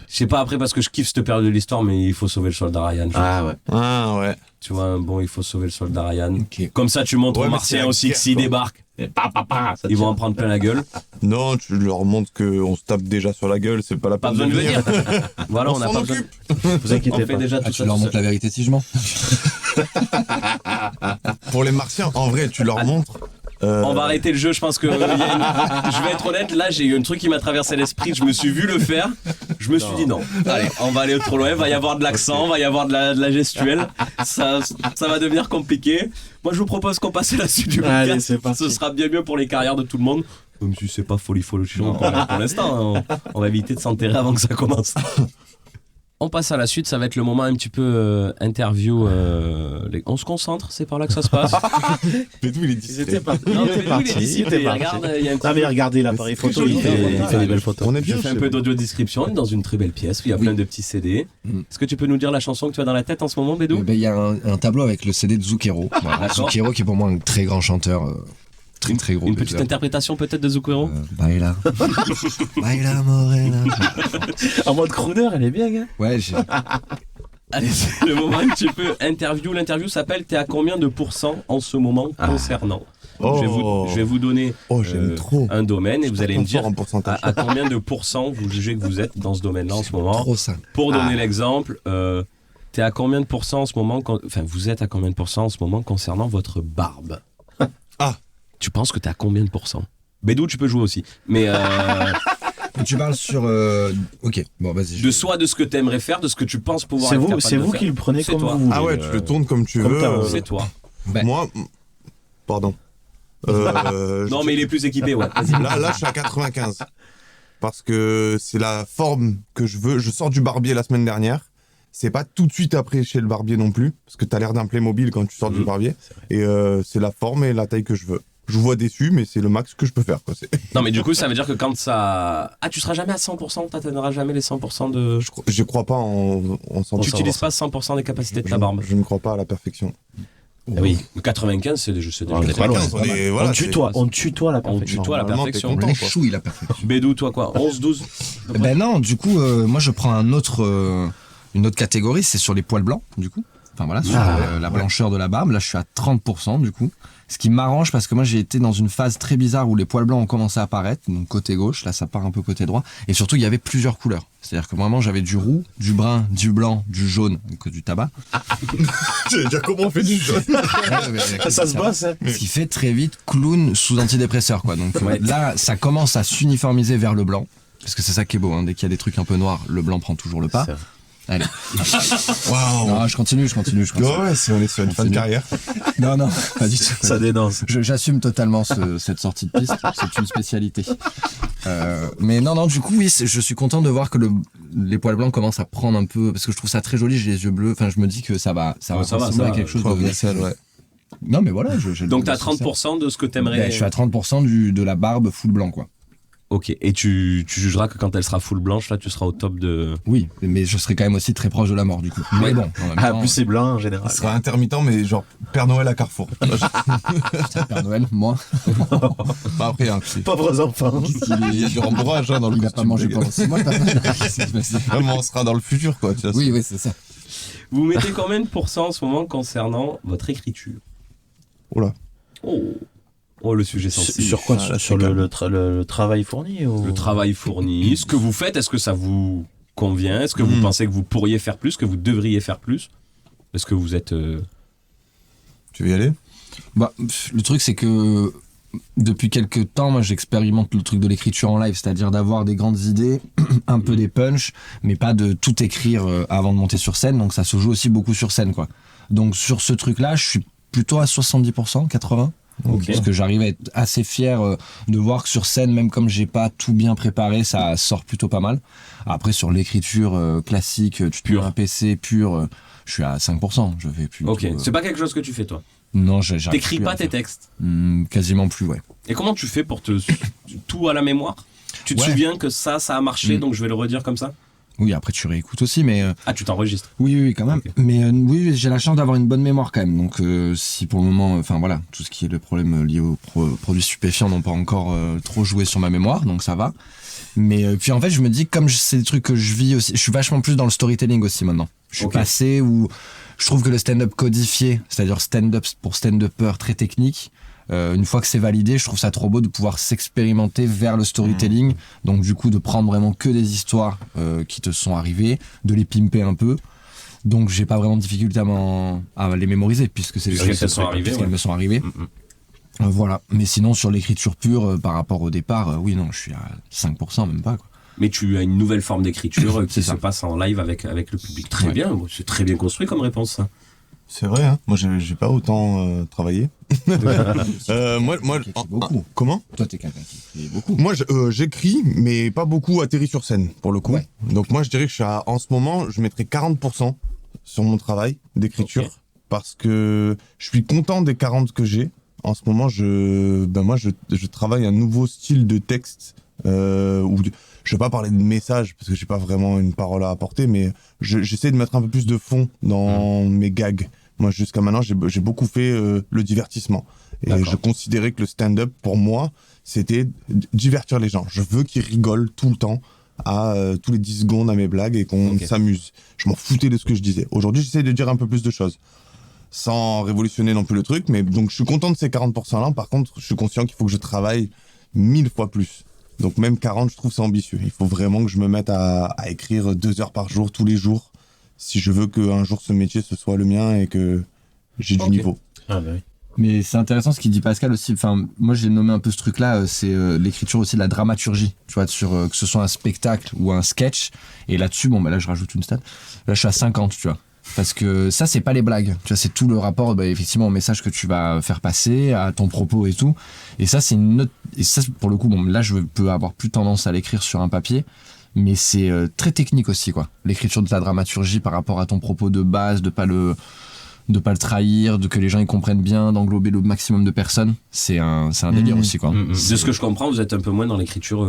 Je sais pas après parce que je kiffe cette période de l'histoire, mais il faut sauver le soldat Ryan. Ah ouais. Ah ouais. Tu vois, bon, il faut sauver le soldat Ryan. Ok. Comme ça, tu montres Ouais, aux mais c'est Martiens la aussi que guerre, s'ils quoi. débarquent, Et ça ils vont tire. en prendre plein la gueule. Non, tu leur montres qu'on se tape déjà sur la gueule, c'est pas la Pas peine besoin de venir. Voilà, on On n'a s'en pas besoin. occupe. Vous On inquiétez fait pas. déjà Ah, tout tu ça. leur tout montres seul. la vérité si je mens. Pour les Martiens, en vrai, tu leur montres. On va arrêter le jeu, je pense que. Je vais être honnête, là j'ai eu un truc qui m'a traversé l'esprit, je me suis vu le faire, je me suis dit non. Allez, on va aller trop loin, va y avoir de l'accent, va y avoir de la gestuelle, ça va devenir compliqué. Moi je vous propose qu'on passe à la suite du Allez, podcast, c'est parti. ce sera bien mieux pour les carrières de tout le monde. Même si c'est pas folie pour l'instant, hein. On va éviter de s'enterrer avant que ça commence. On passe à la suite, ça va être le moment un petit peu interview. On se concentre, c'est par là que ça se passe. Pétou, il est Ils distrait. étaient partis. Non, mais Il était lui, il est parti. Il dissipé, était parti. regarde, il y a un petit Ah mais peu- regardez l'appareil C'est photo, joli, il fait hein. des belles photos. On est Je bien. fais un peu d'audio description, on est dans une très belle pièce où il y a plein de petits CD. Est-ce que tu peux nous dire la chanson que tu as dans la tête en ce moment, Bédou? Eh ben, il y a un tableau avec le CD de Zucchero. Voilà. D'accord. Zucchero qui est pour moi un très grand chanteur, très très gros. Une petite baiser. interprétation peut-être de Zucchero? Baila. Baila morena. En mode crooner, elle est bien, gars. Ouais, Allez, c'est le moment un petit peu interview. L'interview s'appelle T'es à combien de pourcents en ce moment concernant? Oh. Je vais vous donner Oh, j'aime trop. un domaine et vous allez me dire en pourcentage. à combien de pourcents vous jugez que vous êtes dans ce domaine-là en ce moment. trop simple. Pour donner l'exemple, t'es à combien de pourcents en ce moment, enfin vous êtes à combien de pourcents en ce moment concernant votre barbe? Ah. Tu penses que t'es à combien de pourcents? Bédou, tu peux jouer aussi. Mais Tu parles sur. Ok, bon, vas-y. de soit de ce que t'aimerais faire, de ce que tu penses pouvoir être capable C'est de vous faire. qui le prenez C'est comme toi. vous voulez. Ah ouais, tu le tournes comme tu Comme veux. t'as- C'est toi. Moi, pardon. Non, mais il est plus équipé, ouais. Vas-y. Là, je suis à 95. Parce que c'est la forme que je veux. Je sors du barbier la semaine dernière. C'est pas tout de suite après chez le barbier non plus. Parce que t'as l'air d'un Playmobil quand tu sors du barbier. Et c'est la forme et la taille que je veux. Je vous vois déçu, mais c'est le max que je peux faire. Quoi. Non, mais du coup, ça veut dire que quand ça. Ah, tu seras jamais à 100%, t'atteindras jamais les 100% de. Je crois pas en 100%. Tu n'utilises pas 100% des capacités de ta barbe. Je ne crois pas à la perfection. Ah oui, 95, c'est déjà On est pas loin. 95, voilà, On tutoie la On perfection. tutoie la Normalement, perfection. t'es content, Les quoi. chouilles, la perfection. Bédou, toi quoi 11, 12 Ben non, du coup, moi je prends une autre catégorie, c'est sur les poils blancs, du coup. Enfin voilà, sur la blancheur de la barbe. Là, je suis à 30%, du coup. Ce qui m'arrange parce que moi j'ai été dans une phase très bizarre où les poils blancs ont commencé à apparaître, donc côté gauche, là ça part un peu côté droit. Et surtout, il y avait plusieurs couleurs. C'est-à-dire que vraiment j'avais du roux, du brun, du blanc, du jaune, que du tabac. J'allais dire comment on fait du jaune. Ça se bosse, hein. Ce qui fait très vite clown sous antidépresseur, quoi. Donc là, ça commence à s'uniformiser vers le blanc. Parce que c'est ça qui est beau, hein. Dès qu'il y a des trucs un peu noirs, le blanc prend toujours le pas. C'est vrai. Allez. Waouh. Non, je continue. Ouais, si on est sur une fin de carrière. Non, pas du tout. Ça dénonce. J'assume totalement cette sortie de piste. C'est une spécialité. Mais non, du coup, oui, je suis content de voir que les poils blancs commencent à prendre un peu, parce que je trouve ça très joli, j'ai les yeux bleus. Enfin, je me dis que ça va ressembler à quelque chose de vaisselle, ouais. Non, mais voilà. Donc t'as 30% de ce que t'aimerais. Ben, je suis à 30% de la barbe full blanc, quoi. Ok, et tu jugeras que quand elle sera full blanche, là tu seras au top de. Oui, mais je serai quand même aussi très proche de la mort, du coup. Mais bon, en même Ah, temps, plus c'est blanc en général. Ce sera intermittent, mais genre Père Noël à Carrefour. Père Noël, moi, Pas après, hein. Pauvres enfants. Il y a du rembourrage hein, dans le il a pas costume, mangé les gars. pendant 6 mois, le Père Noël. Qu'est-ce qui s'est passé Vraiment, on sera dans le futur, quoi. Tu vois, Oui, c'est ça. Vous mettez combien de pourcents en ce moment concernant votre écriture? Oh là. Oh, le sujet sensible. Sur quoi? Ah, Sur c'est le travail fourni ou... Le travail fourni, ce que vous faites, est-ce que ça vous convient? Est-ce que vous pensez que vous pourriez faire plus, que vous devriez faire plus? Est-ce que vous êtes... Tu veux y aller? Bah, le truc, c'est que depuis quelques temps, moi, j'expérimente le truc de l'écriture en live, c'est-à-dire d'avoir des grandes idées, un peu des punchs, mais pas de tout écrire avant de monter sur scène. Donc, ça se joue aussi beaucoup sur scène, quoi. Donc, sur ce truc-là, je suis plutôt à 70%, 80%. Ok. Parce que j'arrive à être assez fier de voir que sur scène, même comme j'ai pas tout bien préparé, ça sort plutôt pas mal. Après, sur l'écriture classique, tu te mets un PC pur, je suis à 5%. Je vais plus. Ok, c'est pas quelque chose que tu fais toi? Non, j'arrive T'écris plus à pas le tes faire. textes? Quasiment plus, ouais. Et comment tu fais pour tout à la mémoire? Tu te Ouais. souviens que ça a marché, donc je vais le redire comme ça? Oui, après tu réécoutes aussi, mais Ah, tu t'enregistres? oui, quand même. Ok. Mais oui, j'ai la chance d'avoir une bonne mémoire quand même. Donc si pour le moment, enfin voilà, tout ce qui est le problème lié aux produits stupéfiants n'ont pas encore trop joué sur ma mémoire, donc ça va. Mais puis en fait, je me dis comme c'est des trucs que je vis aussi, je suis vachement plus dans le storytelling aussi maintenant. Je suis Ok. passé où je trouve que le stand-up codifié, c'est-à-dire stand-up pour stand-upper très technique. Une fois que c'est validé, je trouve ça trop beau de pouvoir s'expérimenter vers le storytelling. Donc du coup, de prendre vraiment que des histoires qui te sont arrivées, de les pimper un peu. Donc j'ai pas vraiment de difficulté à les mémoriser puisque c'est Puisqu'elles te sont arrivées, puisqu'elles ouais. me sont arrivées. Voilà. Mais sinon, sur l'écriture pure, par rapport au départ, oui, non, je suis à 5%, même pas, quoi. Mais tu as une nouvelle forme d'écriture qui C'est se ça. passe en live avec le public. Très Ouais. bien, c'est très bien construit comme réponse ça. C'est vrai, hein. Moi, j'ai pas autant travaillé. Moi, Qui écrit beaucoup. Comment? Toi, t'es quelqu'un qui écrit beaucoup. Moi, j'écris, mais pas beaucoup atterri sur scène, pour le coup. Ouais. Donc moi, je dirais que en ce moment, je mettrais 40% sur mon travail d'écriture. Ok. Parce que je suis content des 40 que j'ai. En ce moment, je travaille un nouveau style de texte où je vais pas parler de message parce que j'ai pas vraiment une parole à apporter, mais j'essaie de mettre un peu plus de fond dans mes gags. Moi, jusqu'à maintenant, j'ai beaucoup fait le divertissement. Et D'accord. je considérais que le stand-up, pour moi, c'était divertir les gens. Je veux qu'ils rigolent tout le temps, tous les 10 secondes à mes blagues et qu'on Ok. s'amuse. Je m'en foutais de ce que je disais. Aujourd'hui, j'essaie de dire un peu plus de choses. Sans révolutionner non plus le truc, mais donc je suis content de ces 40%-là. Par contre, je suis conscient qu'il faut que je travaille 1000 fois plus. Donc même 40, je trouve ça ambitieux. Il faut vraiment que je me mette à écrire 2 heures par jour, tous les jours, si je veux qu'un jour ce métier, ce soit le mien et que j'ai Ok. du niveau. Ah bah oui. Mais c'est intéressant ce qu'il dit Pascal aussi. Enfin, moi j'ai nommé un peu ce truc-là, c'est l'écriture aussi de la dramaturgie. Tu vois, sur que ce soit un spectacle ou un sketch. Et là-dessus, bon, bah là je rajoute une stat. Là je suis à 50, tu vois. Parce que ça, c'est pas les blagues. Tu vois, c'est tout le rapport, bah, effectivement, au message que tu vas faire passer, à ton propos et tout. Et ça, c'est une autre. Et ça, pour le coup, bon, là, je peux avoir plus tendance à l'écrire sur un papier. Mais c'est très technique aussi, quoi. L'écriture de ta dramaturgie par rapport à ton propos de base, de pas le de pas le trahir, de que les gens ils comprennent bien, d'englober le maximum de personnes. C'est un délire aussi, quoi. De ce que je comprends, vous êtes un peu moins dans l'écriture,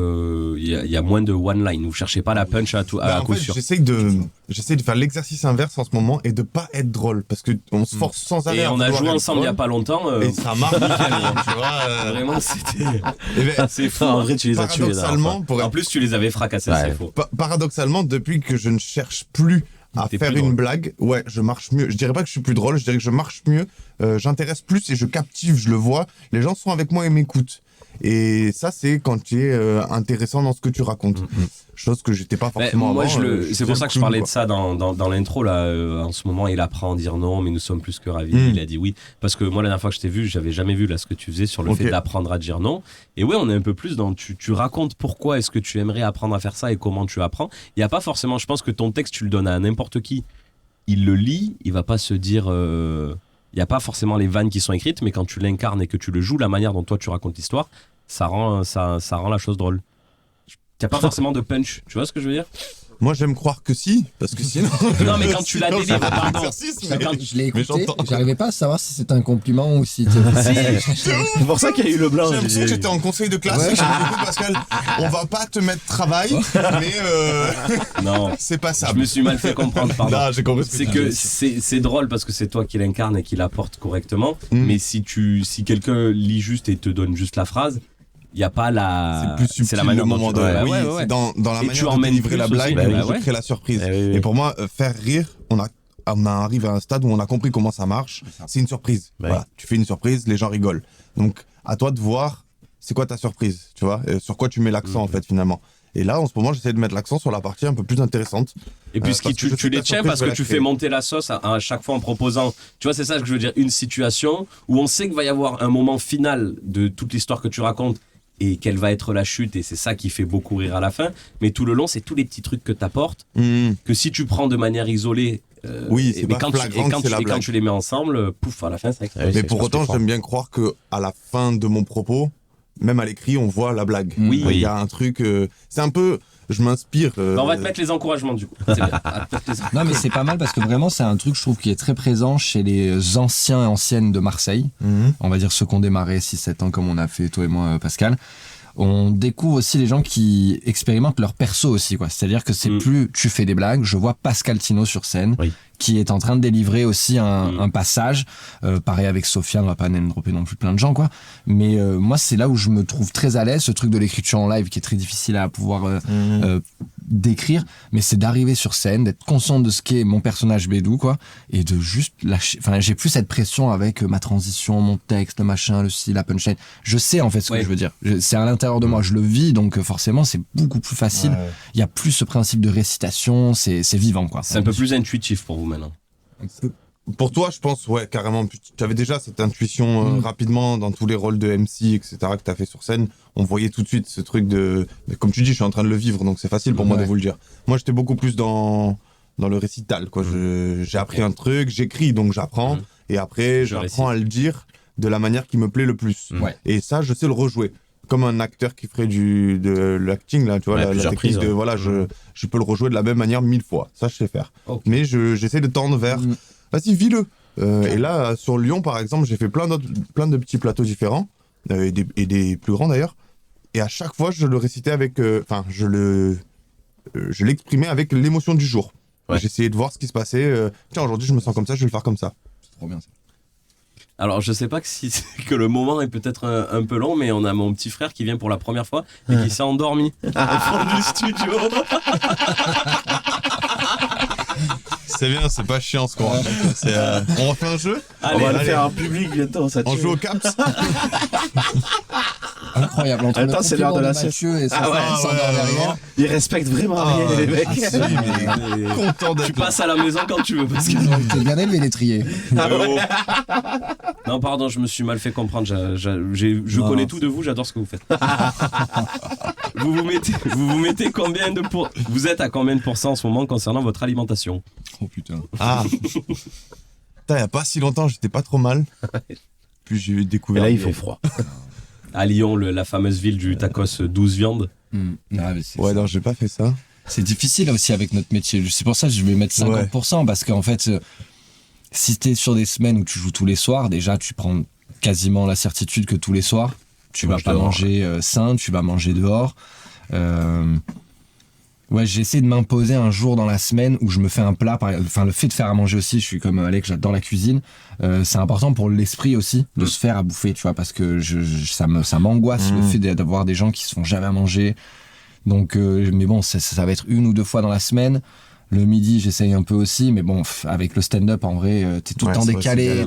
il y a moins de one line, vous cherchez pas la punch à coup sûr. J'essaie de faire l'exercice inverse en ce moment et de pas être drôle parce que on se force sans arrêt. Et on a joué ensemble il y a pas longtemps. Et ça marche nickel, tu vois. Vraiment, c'était. C'est fou. En vrai, tu les as tués. Paradoxalement, En plus, tu les avais fracassés, c'est faux. Paradoxalement, depuis que je ne cherche plus à T'es faire plus une drôle. blague, ouais, je marche mieux. Je dirais pas que je suis plus drôle, je dirais que je marche mieux, j'intéresse plus et je captive, je le vois. Les gens sont avec moi et m'écoutent. Et ça, c'est quand tu es intéressant dans ce que tu racontes. Chose que j'étais pas forcément moi, avant. c'est pour ça que je parlais de ça dans l'intro là. En ce moment, il apprend à dire non, mais nous sommes plus que ravis. Il a dit oui, parce que moi, la dernière fois que je t'ai vu, j'avais jamais vu là ce que tu faisais sur le fait d'apprendre à dire non. Et ouais, on est un peu plus dans tu racontes pourquoi est-ce que tu aimerais apprendre à faire ça et comment tu apprends. Il y a pas forcément, je pense que ton texte, tu le donnes à n'importe qui. Il le lit, il va pas se dire. Il n'y a pas forcément les vannes qui sont écrites, mais quand tu l'incarnes et que tu le joues, la manière dont toi tu racontes l'histoire, ça rend la chose drôle. Il n'y a pas forcément de punch, tu vois ce que je veux dire? Moi, j'aime croire que si, parce que sinon. Non, mais quand tu la délivres, pardon. Je l'ai écouté, j'arrivais pas à savoir si c'était un compliment ou si... C'est pour ça qu'il y a eu le blanc. J'ai l'impression que j'étais en conseil de classe et que j'ai dit, écoute, Pascal, on va pas te mettre travail, mais Non, c'est pas ça. je me suis mal fait comprendre, pardon. Non, j'ai compris ce C'est tu que dis. c'est drôle parce que c'est toi qui l'incarne et qui l'apporte correctement, mais si quelqu'un lit juste et te donne juste la phrase, il y a pas la. C'est plus subtil, c'est la manière le dont moment tu- de. ouais, Oui, ouais, ouais. c'est dans la Et manière tu de emmènes délivrer plus la blague, aussi. je Ouais. crée la surprise. Oui. Et pour moi, faire rire, on arrive à un stade où on a compris comment ça marche. C'est une surprise. Ouais. Voilà, tu fais une surprise, les gens rigolent. Donc, à toi de voir, c'est quoi ta surprise, tu vois, sur quoi tu mets l'accent en fait finalement. Et là, en ce moment, j'essaie de mettre l'accent sur la partie un peu plus intéressante. Et puis parce que je tu sais que les la tiens surprise, parce je vais que tu la fais créer. monter la sauce à chaque fois en proposant. Tu vois, c'est ça que je veux dire, une situation où on sait qu'il va y avoir un moment final de toute l'histoire que tu racontes et quelle va être la chute, et c'est ça qui fait beaucoup rire à la fin. Mais tout le long, c'est tous les petits trucs que tu apportes, que si tu prends de manière isolée. Oui, c'est mais pas quand flagrant que c'est la quand blague. tu les mets ensemble, pouf, à la fin, c'est Mais pour autant, j'aime bien croire que à la fin de mon propos, même à l'écrit, on voit la blague. Oui. Il y a un truc. C'est un peu. Je m'inspire. On va te mettre les encouragements du coup. C'est bien. Non, mais c'est pas mal parce que vraiment, c'est un truc, je trouve, qui est très présent chez les anciens et anciennes de Marseille. On va dire ceux qui ont démarré 6-7 ans, comme on a fait toi et moi, Pascal. On découvre aussi les gens qui expérimentent leur perso aussi, quoi. C'est-à-dire que c'est plus tu fais des blagues. Je vois Pascal Tino sur scène, qui est en train de délivrer aussi un passage. Pareil avec Sofiane, on va pas name dropper non plus plein de gens, quoi. Mais moi, c'est là où je me trouve très à l'aise, ce truc de l'écriture en live qui est très difficile à pouvoir d'écrire, mais c'est d'arriver sur scène, d'être conscient de ce qu'est mon personnage Bédou, quoi, et de juste lâcher. Enfin, j'ai plus cette pression avec ma transition, mon texte, le machin, le style, la punchline. Je sais en fait ce que je veux dire. C'est à l'intérieur de moi, je le vis, donc forcément c'est beaucoup plus facile. Il y a plus ce principe de récitation, c'est vivant, quoi. C'est un peu plus intuitif pour vous maintenant. Pour toi, je pense, ouais, carrément. Tu avais déjà cette intuition rapidement dans tous les rôles de MC, etc., que tu as fait sur scène. On voyait tout de suite ce truc de. Comme tu dis, je suis en train de le vivre, donc c'est facile pour moi de vous le dire. Moi, j'étais beaucoup plus dans le récital, quoi. J'ai appris un truc, j'écris, donc j'apprends. Et après, j'apprends à le dire de la manière qui me plaît le plus. Et ça, je sais le rejouer. Comme un acteur qui ferait de l'acting, là, tu vois, la technique de. Voilà, je peux le rejouer de la même manière 1000 fois. Ça, je sais faire. Mais j'essaie de tendre vers. Vas-y, vis-le. Et là, sur Lyon, par exemple, j'ai fait plein de petits plateaux différents, et des plus grands d'ailleurs. Et à chaque fois, je le récitais avec. Enfin, je l'exprimais avec l'émotion du jour. J'essayais de voir ce qui se passait. Tiens, aujourd'hui, je me sens comme ça, je vais le faire comme ça. C'est trop bien ça. Alors, je sais pas que le moment est peut-être un peu long, mais on a mon petit frère qui vient pour la première fois et qui s'est endormi au fond du studio. C'est bien, c'est pas chiant ce qu'on raconte. On refait un jeu. On va le faire en public bientôt. Ça On tue. joue au Caps. Incroyable. Entre Attends, le c'est l'heure de la compliment Mathieu et ça Ah ouais, derrière. Ils respectent vraiment rien, les mecs. Content d'être Tu là. passes à la maison quand tu veux, parce que. T'es bien élevé l'étrier. Non, pardon, je me suis mal fait comprendre. Je connais tout de vous, j'adore ce que vous faites. vous vous mettez combien de pour... Vous êtes à combien de pourcents en ce moment concernant votre alimentation? Oh putain. Ah. Putain, il y a pas si longtemps, j'étais pas trop mal. Puis j'ai Et découvert. là, il fait froid. À Lyon, la fameuse ville du tacos 12 viandes. Ah, mais c'est Ouais, non, j'ai pas fait ça. C'est difficile aussi avec notre métier. C'est pour ça que je vais mettre 50% parce qu'en fait, si t'es sur des semaines où tu joues tous les soirs, déjà tu prends quasiment la certitude que tous les soirs, tu vas pas manger sain, tu vas manger dehors. Ouais, j'essaie de m'imposer un jour dans la semaine où je me fais un plat. Enfin, le fait de faire à manger aussi, je suis comme Alex, j'adore la cuisine. C'est important pour l'esprit aussi de se faire à bouffer, tu vois, parce que ça m'angoisse le fait d'avoir des gens qui se font jamais à manger. Donc, mais bon, ça va être 1 ou 2 fois dans la semaine. Le midi, j'essaye un peu aussi, mais bon, avec le stand-up, en vrai, t'es tout le temps décalé.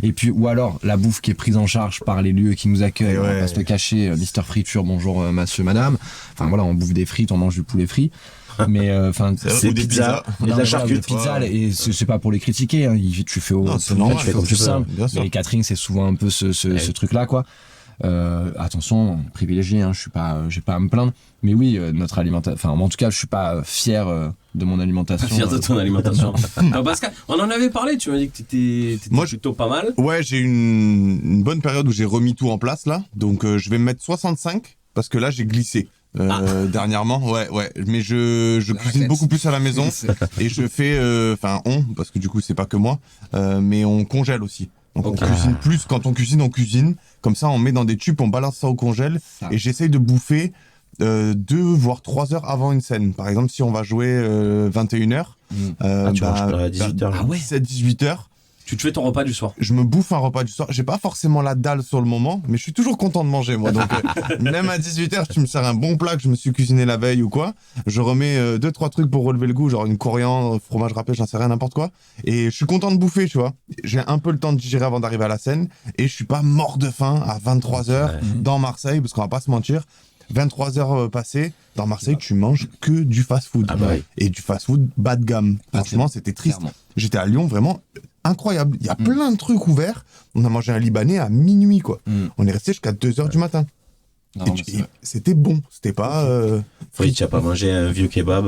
Et puis, ou alors, la bouffe qui est prise en charge par les lieux qui nous accueillent, on va pas se le cacher, Mister Friture, bonjour monsieur, madame. Enfin voilà, on bouffe des frites, on mange du poulet frit. Mais enfin, c'est pizza, la charcuterie, et c'est pas pour les critiquer, hein. Tu fais au plus simple. Mais les catering, c'est souvent un peu ce truc-là, quoi. Attention, privilégié, hein, j'ai pas à me plaindre. Mais oui, notre alimentation. Enfin, en tout cas, je suis pas fier de mon alimentation. Fier de ton alimentation. Pascal, on en avait parlé. Tu m'as dit que t'étais plutôt pas mal. Ouais, j'ai une bonne période où j'ai remis tout en place là. Donc, je vais me mettre 65 parce que là, j'ai glissé. Dernièrement, ouais, mais je cuisine beaucoup plus à la maison et je fais, parce que du coup c'est pas que moi, mais on congèle aussi. Donc on cuisine plus, quand on cuisine, comme ça on met dans des tubes, on balance ça au congèle et j'essaye de bouffer 2 voire 3 heures avant une scène. Par exemple, si on va jouer 21h, tu manges à 18h. 17-18h. Tu te fais ton repas du soir. Je me bouffe un repas du soir. J'ai pas forcément la dalle sur le moment, mais je suis toujours content de manger, moi. Donc, même à 18h, tu me sers un bon plat que je me suis cuisiné la veille ou quoi. Je remets 2-3 trucs pour relever le goût, genre une coriandre, fromage râpé, j'en sais rien, n'importe quoi. Et je suis content de bouffer, tu vois. J'ai un peu le temps de digérer avant d'arriver à la scène. Et je suis pas mort de faim à 23h dans Marseille, parce qu'on va pas se mentir. 23 heures passées, dans Marseille, tu manges que du fast-food. Et du fast-food bas de gamme. Franchement, c'était triste. Clairement. J'étais à Lyon, vraiment incroyable. Il y a plein de trucs ouverts. On a mangé un Libanais à minuit, quoi. On est resté jusqu'à 2h du matin. Non, et c'était bon. C'était pas... Fritz, tu n'as pas mangé un vieux kebab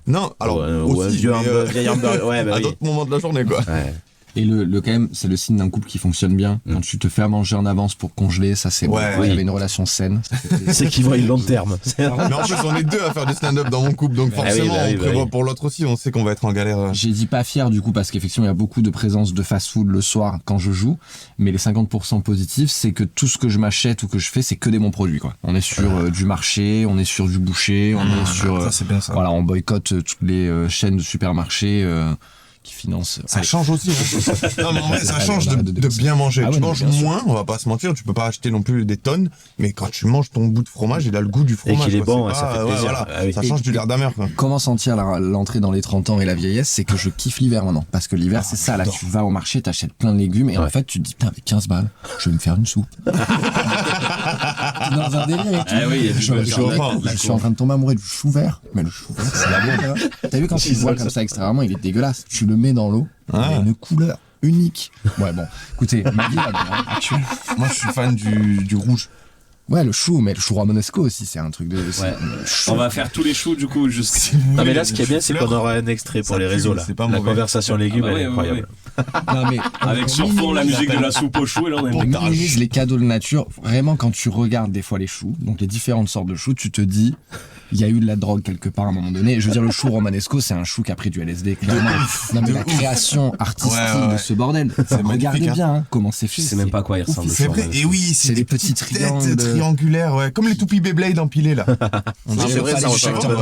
Non, alors ou aussi, un vieil hamburger. Ouais, à d'autres moments de la journée, quoi. Ouais. Et le quand même, c'est le signe d'un couple qui fonctionne bien. Quand tu te fais à manger en avance pour congeler, ça c'est bon. Vous avez une relation saine. C'est qu'ils voient une long terme. Mais en plus, on est 2 à faire du stand-up dans mon couple, donc forcément, on prévoit pour l'autre aussi. On sait qu'on va être en galère. J'ai dit pas fier du coup, parce qu'effectivement, il y a beaucoup de présence de fast-food le soir quand je joue. Mais les 50% positifs, c'est que tout ce que je m'achète ou que je fais, c'est que des bons produits, quoi. On est sur du marché, on est sur du boucher, on est sur... Ça, c'est bien ça. Voilà, on boycotte toutes les chaînes de supermarchés... qui finance. Ça change aussi. Hein. Non, mais en vrai, ça change de bien manger. Tu manges moins, on va pas se mentir, tu peux pas acheter non plus des tonnes, mais quand tu manges ton bout de fromage, il a le goût du fromage. Et qu'il est bon, ça fait plaisir. Voilà. Ça change du l'air d'amer. Comment sentir l'entrée dans les 30 ans et la vieillesse, c'est que je kiffe l'hiver maintenant. Parce que l'hiver, c'est ça, là, tu vas au marché, t'achètes plein de légumes, et en fait, tu te dis, putain, avec 15 balles, je vais me faire une soupe. Dans un délire et tout. Je suis en train de tomber amoureux du chou vert, mais le chou vert, c'est la bombe. T'as vu quand tu le vois comme ça extérieurement, il est dégueulasse. Tu le mets dans l'eau, il a une couleur unique. Ouais, bon, écoutez, ma vie actuelle. Moi, je suis fan du rouge. Ouais, le chou, mais le chou romanesco aussi, c'est un truc de... On va faire tous les choux, du coup, juste... Non, mais là, ce qui est bien, c'est qu'on aura un extrait pour les réseaux, là. C'est pas la mauvais. conversation légumes, elle est incroyable. Non, mais avec sur fond la musique de la soupe aux choux, et là, on minimise les cadeaux de nature. Vraiment, quand tu regardes des fois les choux, donc les différentes sortes de choux, tu te dis... Il y a eu de la drogue quelque part à un moment donné. Je veux dire, le chou romanesco, c'est un chou qui a pris du LSD, clairement. Non, mais la création artistique de ce bordel. Regardez bien hein, comment c'est fait. Je sais même pas à quoi il ressemble. C'est vrai, et oui, c'est des petits triangles triangulaires, ouais. Comme les toupies Beyblade empilés, là. On dirait vrai, ça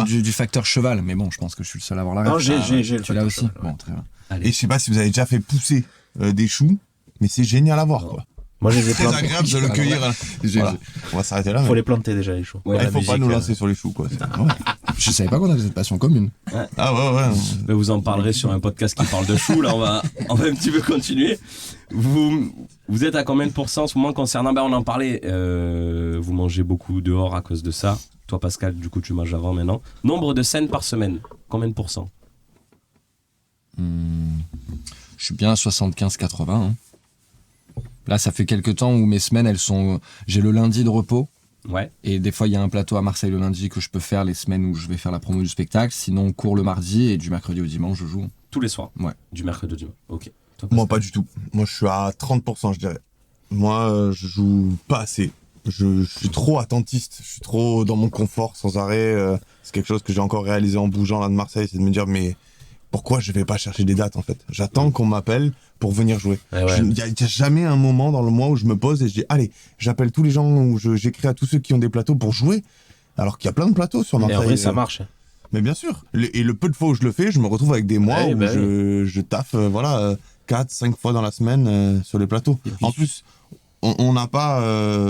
du facteur cheval, mais bon, je pense que je suis le seul à avoir la rêve. Non, j'ai tu l'as aussi. Bon, très bien. Et je sais pas si vous avez déjà fait pousser des choux, mais c'est génial à voir, quoi. Moi, je les ai très plantés. agréable de le cueillir. Voilà. On va s'arrêter là. Faut les planter déjà, les choux. Ouais, il faut pas nous lancer sur les choux, quoi. Je savais pas qu'on avait cette passion commune. Ah ouais. Mais vous en parlerez sur un podcast qui parle de choux. Là, on va un petit peu continuer. Vous êtes à combien de pourcents en ce moment concernant... on en parlait. Vous mangez beaucoup dehors à cause de ça. Toi, Pascal, du coup, tu manges avant maintenant. Nombre de scènes par semaine. Combien de pourcents? Je suis bien à 75-80. Hein. Là, ça fait quelques temps où mes semaines, elles sont... J'ai le lundi de repos. Ouais. Et des fois, il y a un plateau à Marseille le lundi que je peux faire les semaines où je vais faire la promo du spectacle. Sinon, on court le mardi et du mercredi au dimanche, je joue. Tous les soirs? Ouais. Du mercredi au dimanche. Ok. Toi, moi, pas du tout. Moi, je suis à 30%, je dirais. Moi, je joue pas assez. Je suis trop attentiste. Je suis trop dans mon confort sans arrêt. C'est quelque chose que j'ai encore réalisé en bougeant là de Marseille. C'est de me dire, mais pourquoi je vais pas chercher des dates en fait? J'attends qu'on m'appelle pour venir jouer. Ouais. Il y a jamais un moment dans le mois où je me pose et je dis allez, j'appelle tous les gens ou j'écris à tous ceux qui ont des plateaux pour jouer. Alors qu'il y a plein de plateaux sur Marseille. Et en vrai, ça marche. Mais bien sûr. Et le peu de fois où je le fais, je me retrouve avec des mois où je taffe 4-5 fois dans la semaine sur les plateaux. En plus, on n'a pas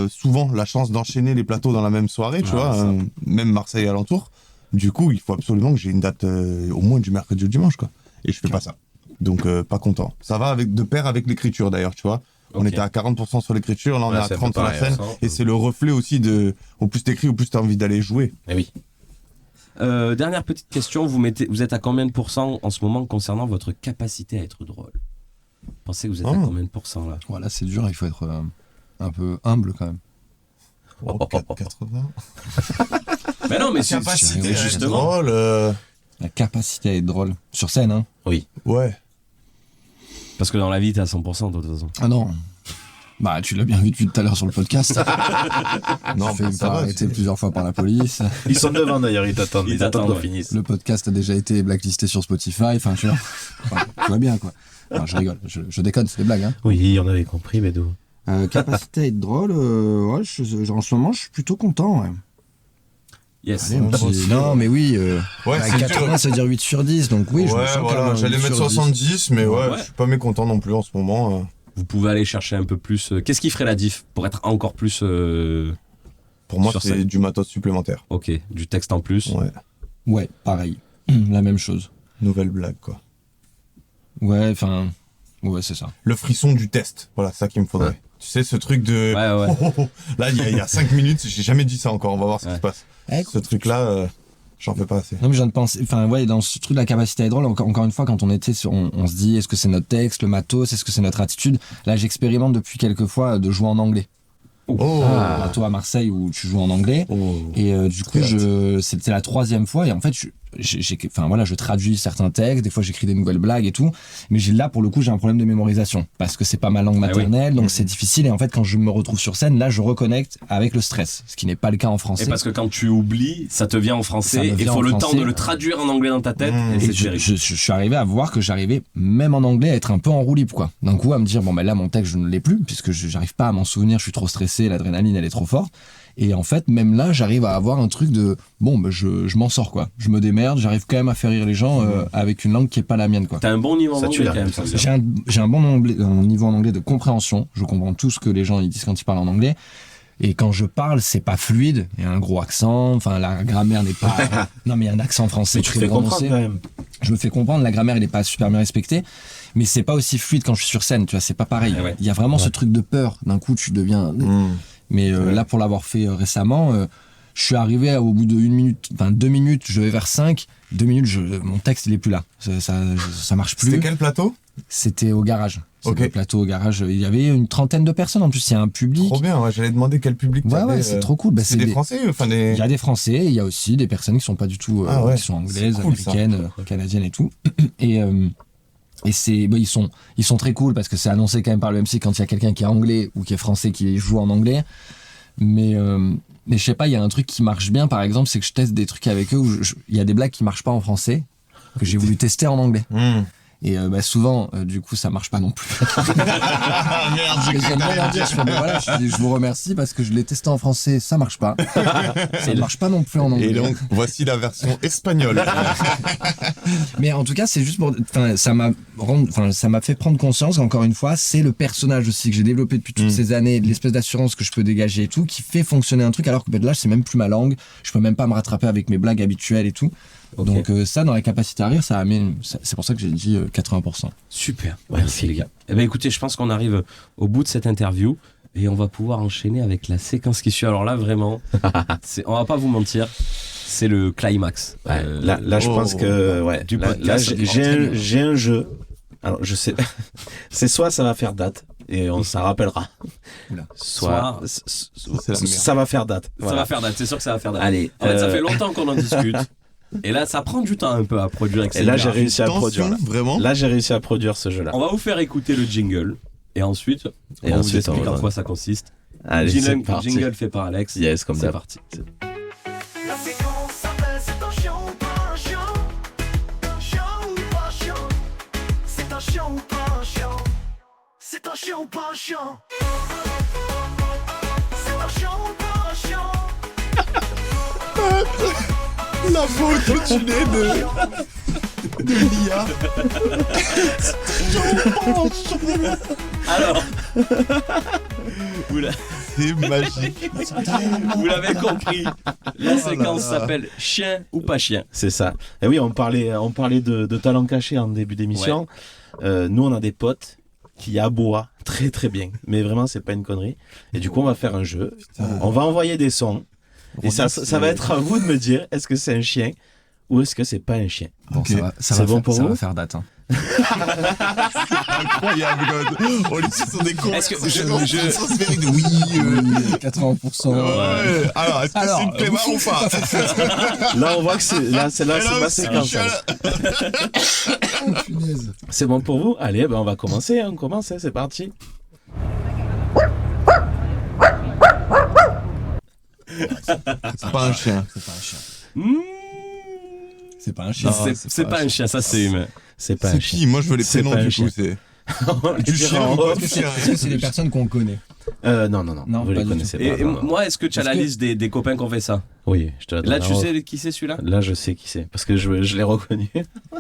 souvent la chance d'enchaîner les plateaux dans la même soirée, tu vois, même Marseille alentour. Du coup, il faut absolument que j'ai une date au moins du mercredi ou du dimanche, quoi. Et je fais pas ça. Donc, pas content. Ça va de pair avec l'écriture, d'ailleurs, tu vois. On était à 40% sur l'écriture, là on est à 30% sur la scène. Et c'est le reflet aussi de au plus t'écris, au plus t'as envie d'aller jouer. Eh oui. Dernière petite question, vous êtes à combien de pourcents en ce moment concernant votre capacité à être drôle? Vous pensez que vous êtes à combien de pourcents là? Voilà, c'est dur, il faut être un peu humble quand même. 80. Mais non, mais c'est capacité à être justement. drôle. La capacité à être drôle. Sur scène, hein. Oui. Ouais. Parce que dans la vie, t'es à 100% de toute façon. Ah non. Bah, tu l'as bien vu depuis tout à l'heure sur le podcast. Non, fait ça va, arrêter plusieurs fois par la police. Ils sont devant d'ailleurs, ils t'attendent. Ils attendent qu'on ouais. finisse. Le podcast a déjà été blacklisté sur Spotify. Enfin, tu vois. Tout va bien, quoi. Non, je rigole. Je déconne, c'est des blagues, hein. Oui, on avait compris, mais d'où? Capacité à être drôle, ouais, en ce moment, je suis plutôt content, ouais. Yes. Allez, non, mais oui. Ouais, c'est 80, dur. ça veut dire 8 sur 10, donc oui, je me Ouais, sens voilà, comme un j'allais 8 mettre sur 10. 70, mais ouais, Ouais. je suis pas mécontent non plus en ce moment. Vous pouvez aller chercher un peu plus. Qu'est-ce qui ferait la diff pour être encore plus. Pour moi, Sur c'est scène. du matos supplémentaire. Ok, du texte en plus. Ouais. Ouais, pareil. La même chose. Nouvelle blague, quoi. Ouais, enfin. Ouais, c'est ça. Le frisson du test. Voilà, c'est ça qu'il me faudrait. Ouais. Tu sais, ce truc de. Ouais. Là, il y a 5 minutes, j'ai jamais dit ça encore. On va voir ce qui se passe. Ce truc-là, j'en fais pas assez. Non, mais je viens de penser. Enfin, ouais, dans ce truc de la capacité à être drôle, encore une fois, quand on était on se dit, est-ce que c'est notre texte, le matos, est-ce que c'est notre attitude? Là, j'expérimente depuis quelques fois de jouer en anglais. Toi à Marseille où tu joues en anglais. Et du coup, c'était la 3e fois. Et en fait, je traduis certains textes. Des fois, j'écris des nouvelles blagues et tout. Mais là, pour le coup, j'ai un problème de mémorisation parce que c'est pas ma langue maternelle, donc c'est difficile. Et en fait, quand je me retrouve sur scène, là, je reconnecte avec le stress, ce qui n'est pas le cas en français. Et parce que quand tu oublies, ça te vient en français. Il faut le temps de le traduire en anglais dans ta tête. Et Et je suis arrivé à voir que j'arrivais, même en anglais, à être un peu en roue libre, quoi. D'un coup, à me dire, bon, ben là, mon texte, je ne l'ai plus, puisque j'arrive pas à m'en souvenir, je suis trop stressé, l'adrénaline, elle est trop forte. Et en fait, même là, j'arrive à avoir un truc de, bon, ben je m'en sors, quoi. Je me démerde, j'arrive quand même à faire rire les gens avec une langue qui est pas la mienne, quoi. T'as un bon niveau en Ça anglais tue, quand même. ça. J'ai un bon un niveau en anglais de compréhension. Je comprends tout ce que les gens ils disent quand ils parlent en anglais. Et quand je parle, c'est pas fluide. Il y a un gros accent. Enfin, la grammaire n'est pas. Non, mais il y a un accent français. Mais tu te fais comprendre quand même. Je me fais comprendre. La grammaire, elle est pas super bien respectée. Mais c'est pas aussi fluide quand je suis sur scène. Tu vois, c'est pas pareil. Ouais. Il y a vraiment ce truc de peur. D'un coup, tu deviens. Mais là, pour l'avoir fait récemment, je suis arrivé au bout de 2 minutes, je vais vers 5. 2 minutes, mon texte, il est plus là. Ça marche plus. C'était quel plateau? C'était au garage. Ok. Le plateau au garage. Il y avait une trentaine de personnes. En plus, il y a un public. Trop bien, ouais, j'allais demander quel public t'avais. Ouais, c'est trop cool. Bah, c'est des Français, enfin des. Il y a des Français, il y a aussi des personnes qui sont pas du tout, qui sont anglaises, C'est cool, ça. américaines, canadiennes et tout. Et ils sont très cool parce que c'est annoncé quand même par le MC quand il y a quelqu'un qui est anglais ou qui est français qui joue en anglais. Mais je sais pas, il y a un truc qui marche bien, par exemple, c'est que je teste des trucs avec eux où il y a des blagues qui marchent pas en français que j'ai voulu tester en anglais. Et souvent, du coup, ça marche pas non plus. Merde, J'aime bien leur dire, je vous remercie parce que je l'ai testé en français, ça marche pas. Ça marche pas non plus en anglais. Et donc, voici la version espagnole. Mais en tout cas, c'est juste pour, ça m'a fait prendre conscience, encore une fois, c'est le personnage aussi que j'ai développé depuis toutes ces années, l'espèce d'assurance que je peux dégager et tout, qui fait fonctionner un truc, alors que là, c'est même plus ma langue, je peux même pas me rattraper avec mes blagues habituelles et tout. Ok. Donc ça, dans la capacité à rire, ça amène, c'est pour ça que j'ai dit 80%. Super. Merci les gars. Eh ben écoutez, je pense qu'on arrive au bout de cette interview et on va pouvoir enchaîner avec la séquence qui suit. Alors là, vraiment, on va pas vous mentir, c'est le climax. Ouais, là, je pense que du là, podcast. j'ai un jeu. Alors je sais, c'est soit ça va faire date et on s'en rappellera. Oula. Soit c'est la merde. ça va faire date. Ça va faire date, c'est sûr que ça va faire date. Allez, En fait, ça fait longtemps qu'on en discute. Et là, ça prend du temps un peu à produire avec Et là, j'ai réussi à Tension, produire. vraiment. Là, j'ai réussi à produire ce jeu-là. On va vous faire écouter le jingle et ensuite, on vous ensuite, explique on va- en quoi ça consiste. Allez, c'est Jingle, parti. jingle fait par Alex. Yes, comme c'est d'hab. parti. La séquence s'appelle c'est un show ou pas un show? Show ou pas C'est un chien ou pas un chien? C'est un chien ou pas un chien? La faute tu nez de l'IA. Alors, vous l'a- C'est magique. vous l'avez compris, la séquence s'appelle chien ou pas chien. C'est ça. Et oui, on parlait de talent caché en début d'émission. Nous, on a des potes qui aboient très très bien. Mais vraiment, c'est pas une connerie. Et du coup, on va faire un jeu. On va envoyer des sons. Et ça va être à vous de me dire, est-ce que c'est un chien ou est-ce que c'est pas un chien? Bon, Ok. ça C'est va bon pour ça vous va faire date. Hein. Incroyable. On les suit sur des cons. Est-ce que oui, 80%. ouais. Alors, est-ce que c'est une plaie ou pas? Là, on voit que c'est ma séquence. Punaise. C'est bon pour vous? Allez, ben on va commencer. On commence, c'est parti. C'est pas un chien. C'est pas un chien. Mmh. C'est pas un chien. C'est pas un chien, ça c'est humain. C'est pas C'est un chien. qui? Moi, je veux les C'est prénoms pas un du chien. coup. C'est On les du dira chien en ou pas off. du chien? Est-ce que c'est des personnes qu'on connaît? Non, Non, vous pas les du connaissez tout. pas. Et non, non. moi, est-ce que tu as Est-ce la que- liste des copains qui ont fait ça? Oui, je te la donne Là, en tu off. sais qui c'est celui-là? Là, je sais qui c'est. Parce que je l'ai reconnu.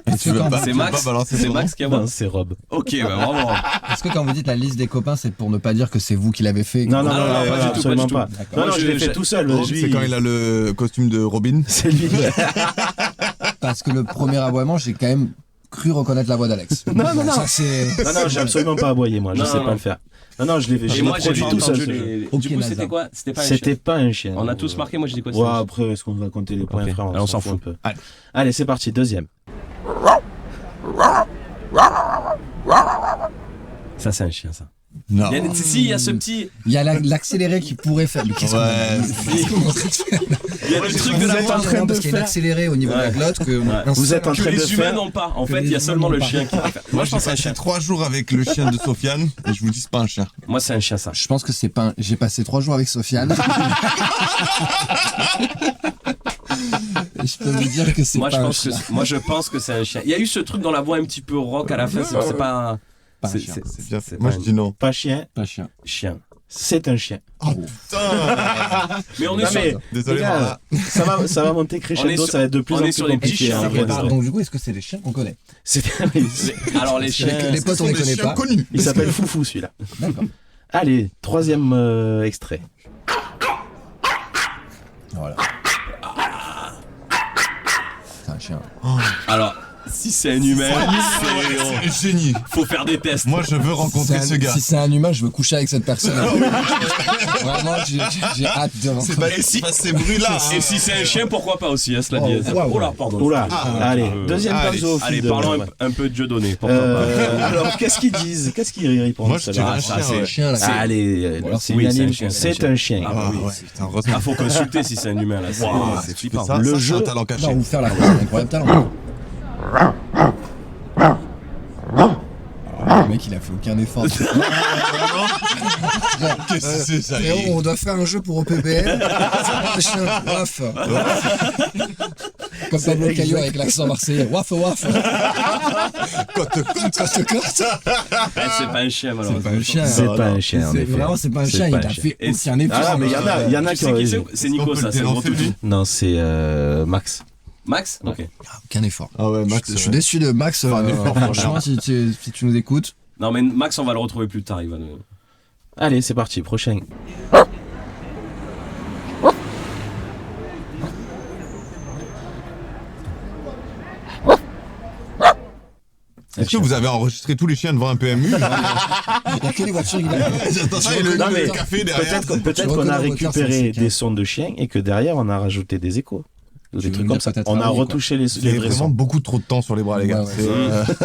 Est-ce que, quand, C'est Max. balancer C'est son Max qui a Non, c'est Rob. Ok, bah vraiment. est-ce que quand vous dites la liste des copains, c'est pour ne pas dire que c'est vous qui l'avez fait? Non, non, Ah, non, non, non, pas du tout, absolument pas pas. du tout. Non, non, Moi, je l'ai je- fait tout seul. nom. Lui, C'est quand il a le costume de Robin. C'est lui. Parce que le premier aboiement, j'ai quand même cru reconnaître la voix d'Alex. Non, non, non. Ça, c'est... Non, non, j'ai absolument pas aboyé, moi. Je Non, sais non. pas le faire. Non, non, je l'ai Et moi, j'ai produit pas tout seul. entendu ce jeu. les. Ok, Du coup, Nazar. c'était quoi? C'était pas un chien. C'était pas un chien. On a tous marqué, moi j'ai dit quoi? Ouais, après, est-ce qu'on va compter les points, Ok. frère? Allez, on s'en fout. un peu. Allez, c'est parti. Deuxième. Ça, c'est un chien, ça. Non. Si, il y a ce petit. Il y a l'accéléré qui pourrait faire. Mais qu'est-ce qu'on est en train de faire? Il y a le truc de la êtes en voix. train de Parce qu'il y a une faire. accélérée au niveau de la glotte que. Vous êtes en Que train de les humains faire. n'ont pas. En Que fait, les il y a humains seulement n'ont le pas. chien qui peut faire. Moi, je pense que c'est un J'ai chien. passé 3 jours avec le chien de Sofiane et je vous dis c'est pas un chien. Moi, c'est un chien, ça. Je pense que c'est pas. J'ai passé 3 jours avec Sofiane. Et je peux vous dire que c'est Moi, pas un je chien. pense que c'est un chien. Il y a eu ce truc dans la voix un petit peu rock à la fin. C'est pas un. Pas un c'est- chien. c'est- C'est bien c'est fait. Moi pas je dis non. Pas chien, Pas chien. chien. c'est un chien. Putain. Mais on est Non, sur. mais, Désolé, les gars, Marla. ça va monter On est crescendo, sur- ça va être de plus on en est plus sur les petits compliqué. chiens, hein, après, pour pardon. l'instant. Donc du coup, est-ce que c'est des chiens qu'on connaît? Alors, les chiens. Les potes, on les Ce sont connaît des chiens pas. connus. Il s'appelle Foufou, celui-là. D'accord. Allez, troisième extrait. Voilà. C'est un chien. Alors, si c'est un humain, c'est. C'est génie. Faut faire des tests. Moi je veux rencontrer ce gars. Si c'est un humain, je veux coucher avec cette personne. Vraiment, j'ai hâte de C'est pas si ces bruits là. Et si c'est un chien, pourquoi pas aussi, hein, cela dit. Oh, waouh. Oh là, pardon. Oula, allez, deuxième allez, pause au Allez, fil de- parlons un peu de Dieu donné. Pourquoi pas. Alors, qu'est-ce qu'ils disent? Qu'est-ce qu'ils répondent? Moi je dirais un ça, chien. c'est- ouais. chien là. Allez, alors, c'est oui, c'est unanime. un chien, C'est un chien. Ah, oui. Putain, heureusement. Ah, faut consulter si c'est un humain là. C'est Wow, c'est tu fais flippant. ça, Le ça, jeu- c'est un talent caché. Non, vous faire la voix, c'est un incroyable talent. Le mec, il a fait aucun effort. Qu'est-ce que c'est ça? On doit faire un jeu pour OPBL. Chien, waf. Comme Pablo Caillou avec l'accent marseillais. Waf, waf. Cote. Eh, c'est pas un chien malheureusement. C'est pas un chien. C'est pas un chien, en C'est effet. vraiment, c'est pas un C'est chien. pas Il un a chien. fait Et aucun effort. Ah, mais il y en a Tu qui sais ont qui c'est raison. C'est Nico, On peut ça, le c'est le dénoncer, retour. lui. Non, c'est Max. Max Ok. Aucun effort. Ah ouais, Max. Je suis déçu de Max. Franchement, si tu nous écoutes. Non, mais Max, on va le retrouver plus tard. Il va nous. Allez, c'est parti, prochain. Est-ce que vous avez enregistré tous les chiens devant un PMU? Il y a que les voitures qui Attention, il y a Non, mais le café derrière. Peut-être reconnais qu'on a la voiture, c'est récupéré quelqu'un. des sons de chiens et que derrière on a rajouté des échos. Ou Tu des veux trucs me comme dire ça. peut-être On a un oui, retouché les Vous avez vrais vraiment sons. beaucoup trop de temps sur les bras, les gars. Ouais, ouais.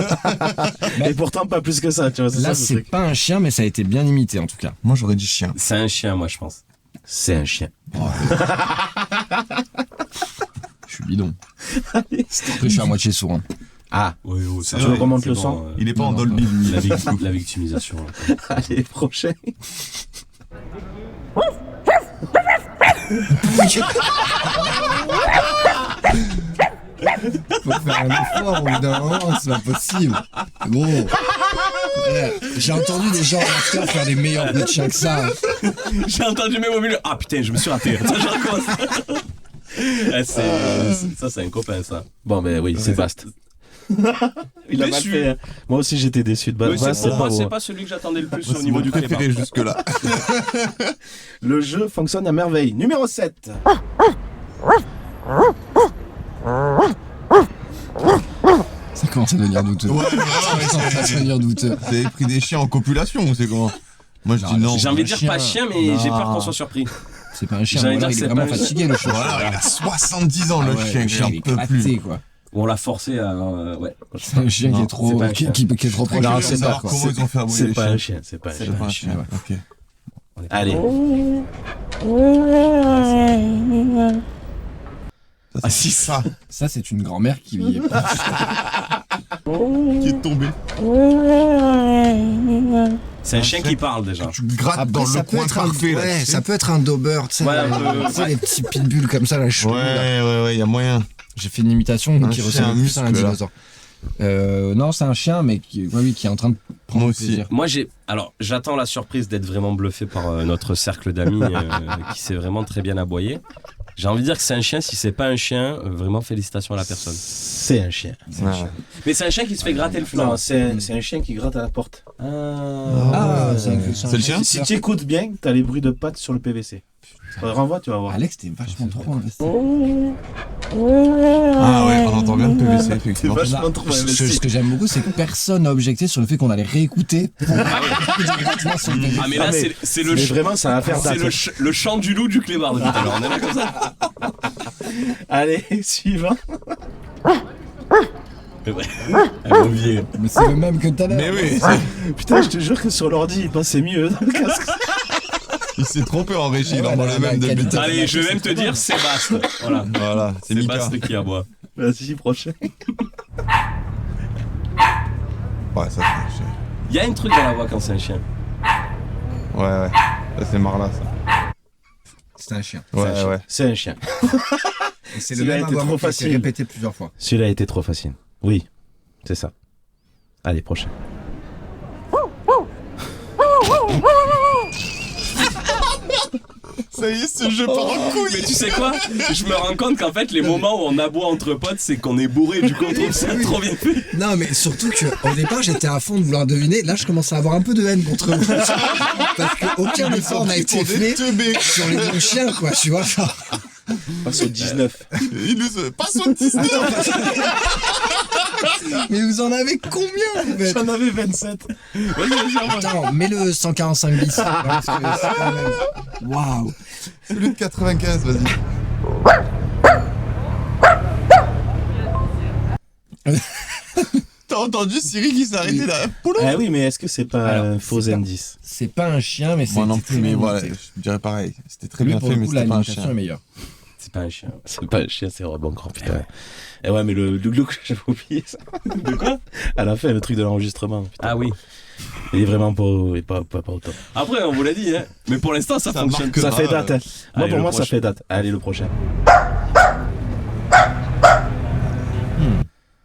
C'est, Et pourtant pas plus que ça, tu vois. C'est Là, ça, ce c'est truc. pas un chien, mais ça a été bien imité en tout cas. Moi, j'aurais dit chien. C'est un chien, moi, je pense. C'est un chien. Je suis bidon. Après, je suis à moitié sourd. hein. Ah, Oui, oui, c'est tu vrai, veux qu'on monte le son? Il est pas en Non, Dolby, lui. La victimisation. là. Allez, prochain. Faut faire un effort au bout d'un moment, c'est pas possible. Gros. Faut Ouais, j'ai entendu des gens en after faire des meilleurs bruits de chien que ça. J'ai entendu même au milieu. Ah putain, je me suis raté. Attends, je recommence. Ça, c'est un copain, ça. Bon, ben oui, c'est Bast. Il a mal Déçu. fait. Moi aussi, j'étais déçu de Bast. Oui, Bast, c'est pas c'est beau. pas celui que j'attendais le plus Moi, au c'est niveau mon du préféré clébard. jusque-là. Le jeu fonctionne à merveille. Numéro 7. Ça commence à devenir douteux. Ouais, Ça commence à devenir douteux. Vous avez pris des chiens en copulation ou c'est comment? Moi je dis non. J'ai envie de un dire pas chien. chien, mais j'ai peur Non. qu'on soit surpris. C'est pas un chien, J'allais ou alors dire il que est c'est vraiment pas un fatigué le chien. Voilà, il a 70 ans le chien, le chien j'en il est peux plus. éclaté, quoi. On l'a forcé à. Ouais. C'est un chien qui Non, est trop, c'est pas un qui, chien. qui est trop proche. Non, Non, c'est c'est pas, pas quoi. comment ils ont fait abouiller C'est les pas chiens. un chien, c'est pas un C'est chien. pas un chien, ouais. Ok. Allez. Ah si, ça Ça, c'est une grand-mère qui est qui est tombé. C'est un chien qui parle déjà. Tu grattes dans ça le peut coin être parfait là. ouais, tu sais. ça peut être un Dober, tu sais, Ouais, un peu, tu sais, les petits pitbulls comme ça, là, chelou, là. Ouais, y a moyen. J'ai fait une imitation Un qui chien, ressemble plus à un muscle, là. dinosaure. Non, c'est un chien, mais qui est en train de prendre Moi aussi. plaisir. Moi, j'attends la surprise d'être vraiment bluffé par notre cercle d'amis qui s'est vraiment très bien aboyé. J'ai envie de dire que c'est un chien. Si c'est pas un chien, vraiment félicitations à la personne. C'est un chien. Ouais. Mais c'est un chien qui se fait gratter le flanc. Non, c'est un chien qui gratte à la porte. Ah, C'est le chien Si tu écoutes bien, t'as les bruits de pattes sur le PVC. Renvoie, tu vas voir. Alex, t'es vachement trop investi. Ah ouais, on entend bien le PVC C'est effectivement. vachement trop investi. Ce que j'aime beaucoup, c'est que personne n'a objecté sur le fait qu'on allait réécouter. Ah mais là, Ah, mais c'est le Mais ch- vraiment, ça va faire c'est date. le chant du loup du clébard de tout à l'heure. On est là comme ça. Allez, suivant. Bouvier. Mais c'est le même que tout à l'heure. Mais oui, Putain, je te jure que sur l'ordi, il passait mieux dans le casque. il s'est trompé en régie, il Ouais, envoie la- le même la depuis. qualité. Allez, je vais même te dire, c'est Bast. Voilà. Voilà, c'est C'est Mika. Bast qui aboie. Vas-y, prochain. Ouais, ça c'est Il y a un truc dans la voix quand c'est un chien. Ouais, ouais. Ça c'est Marla ça. C'est un chien. Ouais. C'est un chien. Et c'est Celui-là le même était trop aboiement qui a été facile. répété plusieurs fois. Celui-là a été trop facile. Oui, c'est ça. Allez, prochain. Ça y est, ce jeu part en couille. Mais tu sais quoi? Je me rends compte qu'en fait, les moments où on aboie entre potes, c'est qu'on est bourré. Du coup, on trouve ça trop bien fait. Non, mais surtout qu'au départ, j'étais à fond de vouloir deviner. Là, je commence à avoir un peu de haine contre vous. Parce qu'aucun effort n'a été fait sur les bons chiens, quoi. Tu vois, genre. Passe au 19. Il nous passe au 19. Mais vous en avez combien, en fait? J'en avais 27. Attends, mets-le 145 bis. Parce que c'est quand même. Waouh. Celui de 95, vas-y. T'as entendu Siri qui s'est arrêté là? Ah oui, mais est-ce que c'est pas Alors, un faux c'est pas- indice? C'est pas un chien, mais c'est. Moi non plus, mais voilà, je dirais pareil. C'était très bien fait, mais c'était pas un l'imitation chien. est meilleure. C'est pas un chien. C'est pas un chien, c'est Robin Grand, putain. Et ouais, mais le glouglou, j'avais oublié ça. De quoi? À la fin, le truc de l'enregistrement. Putain. Ah oui. Il est vraiment pas au top. Après, on vous l'a dit, hein. Mais pour l'instant, ça Ça fonctionne. marque Ça fait date. Hein. Moi, Allez, pour le moi, ça prochain. fait date. Allez, le prochain.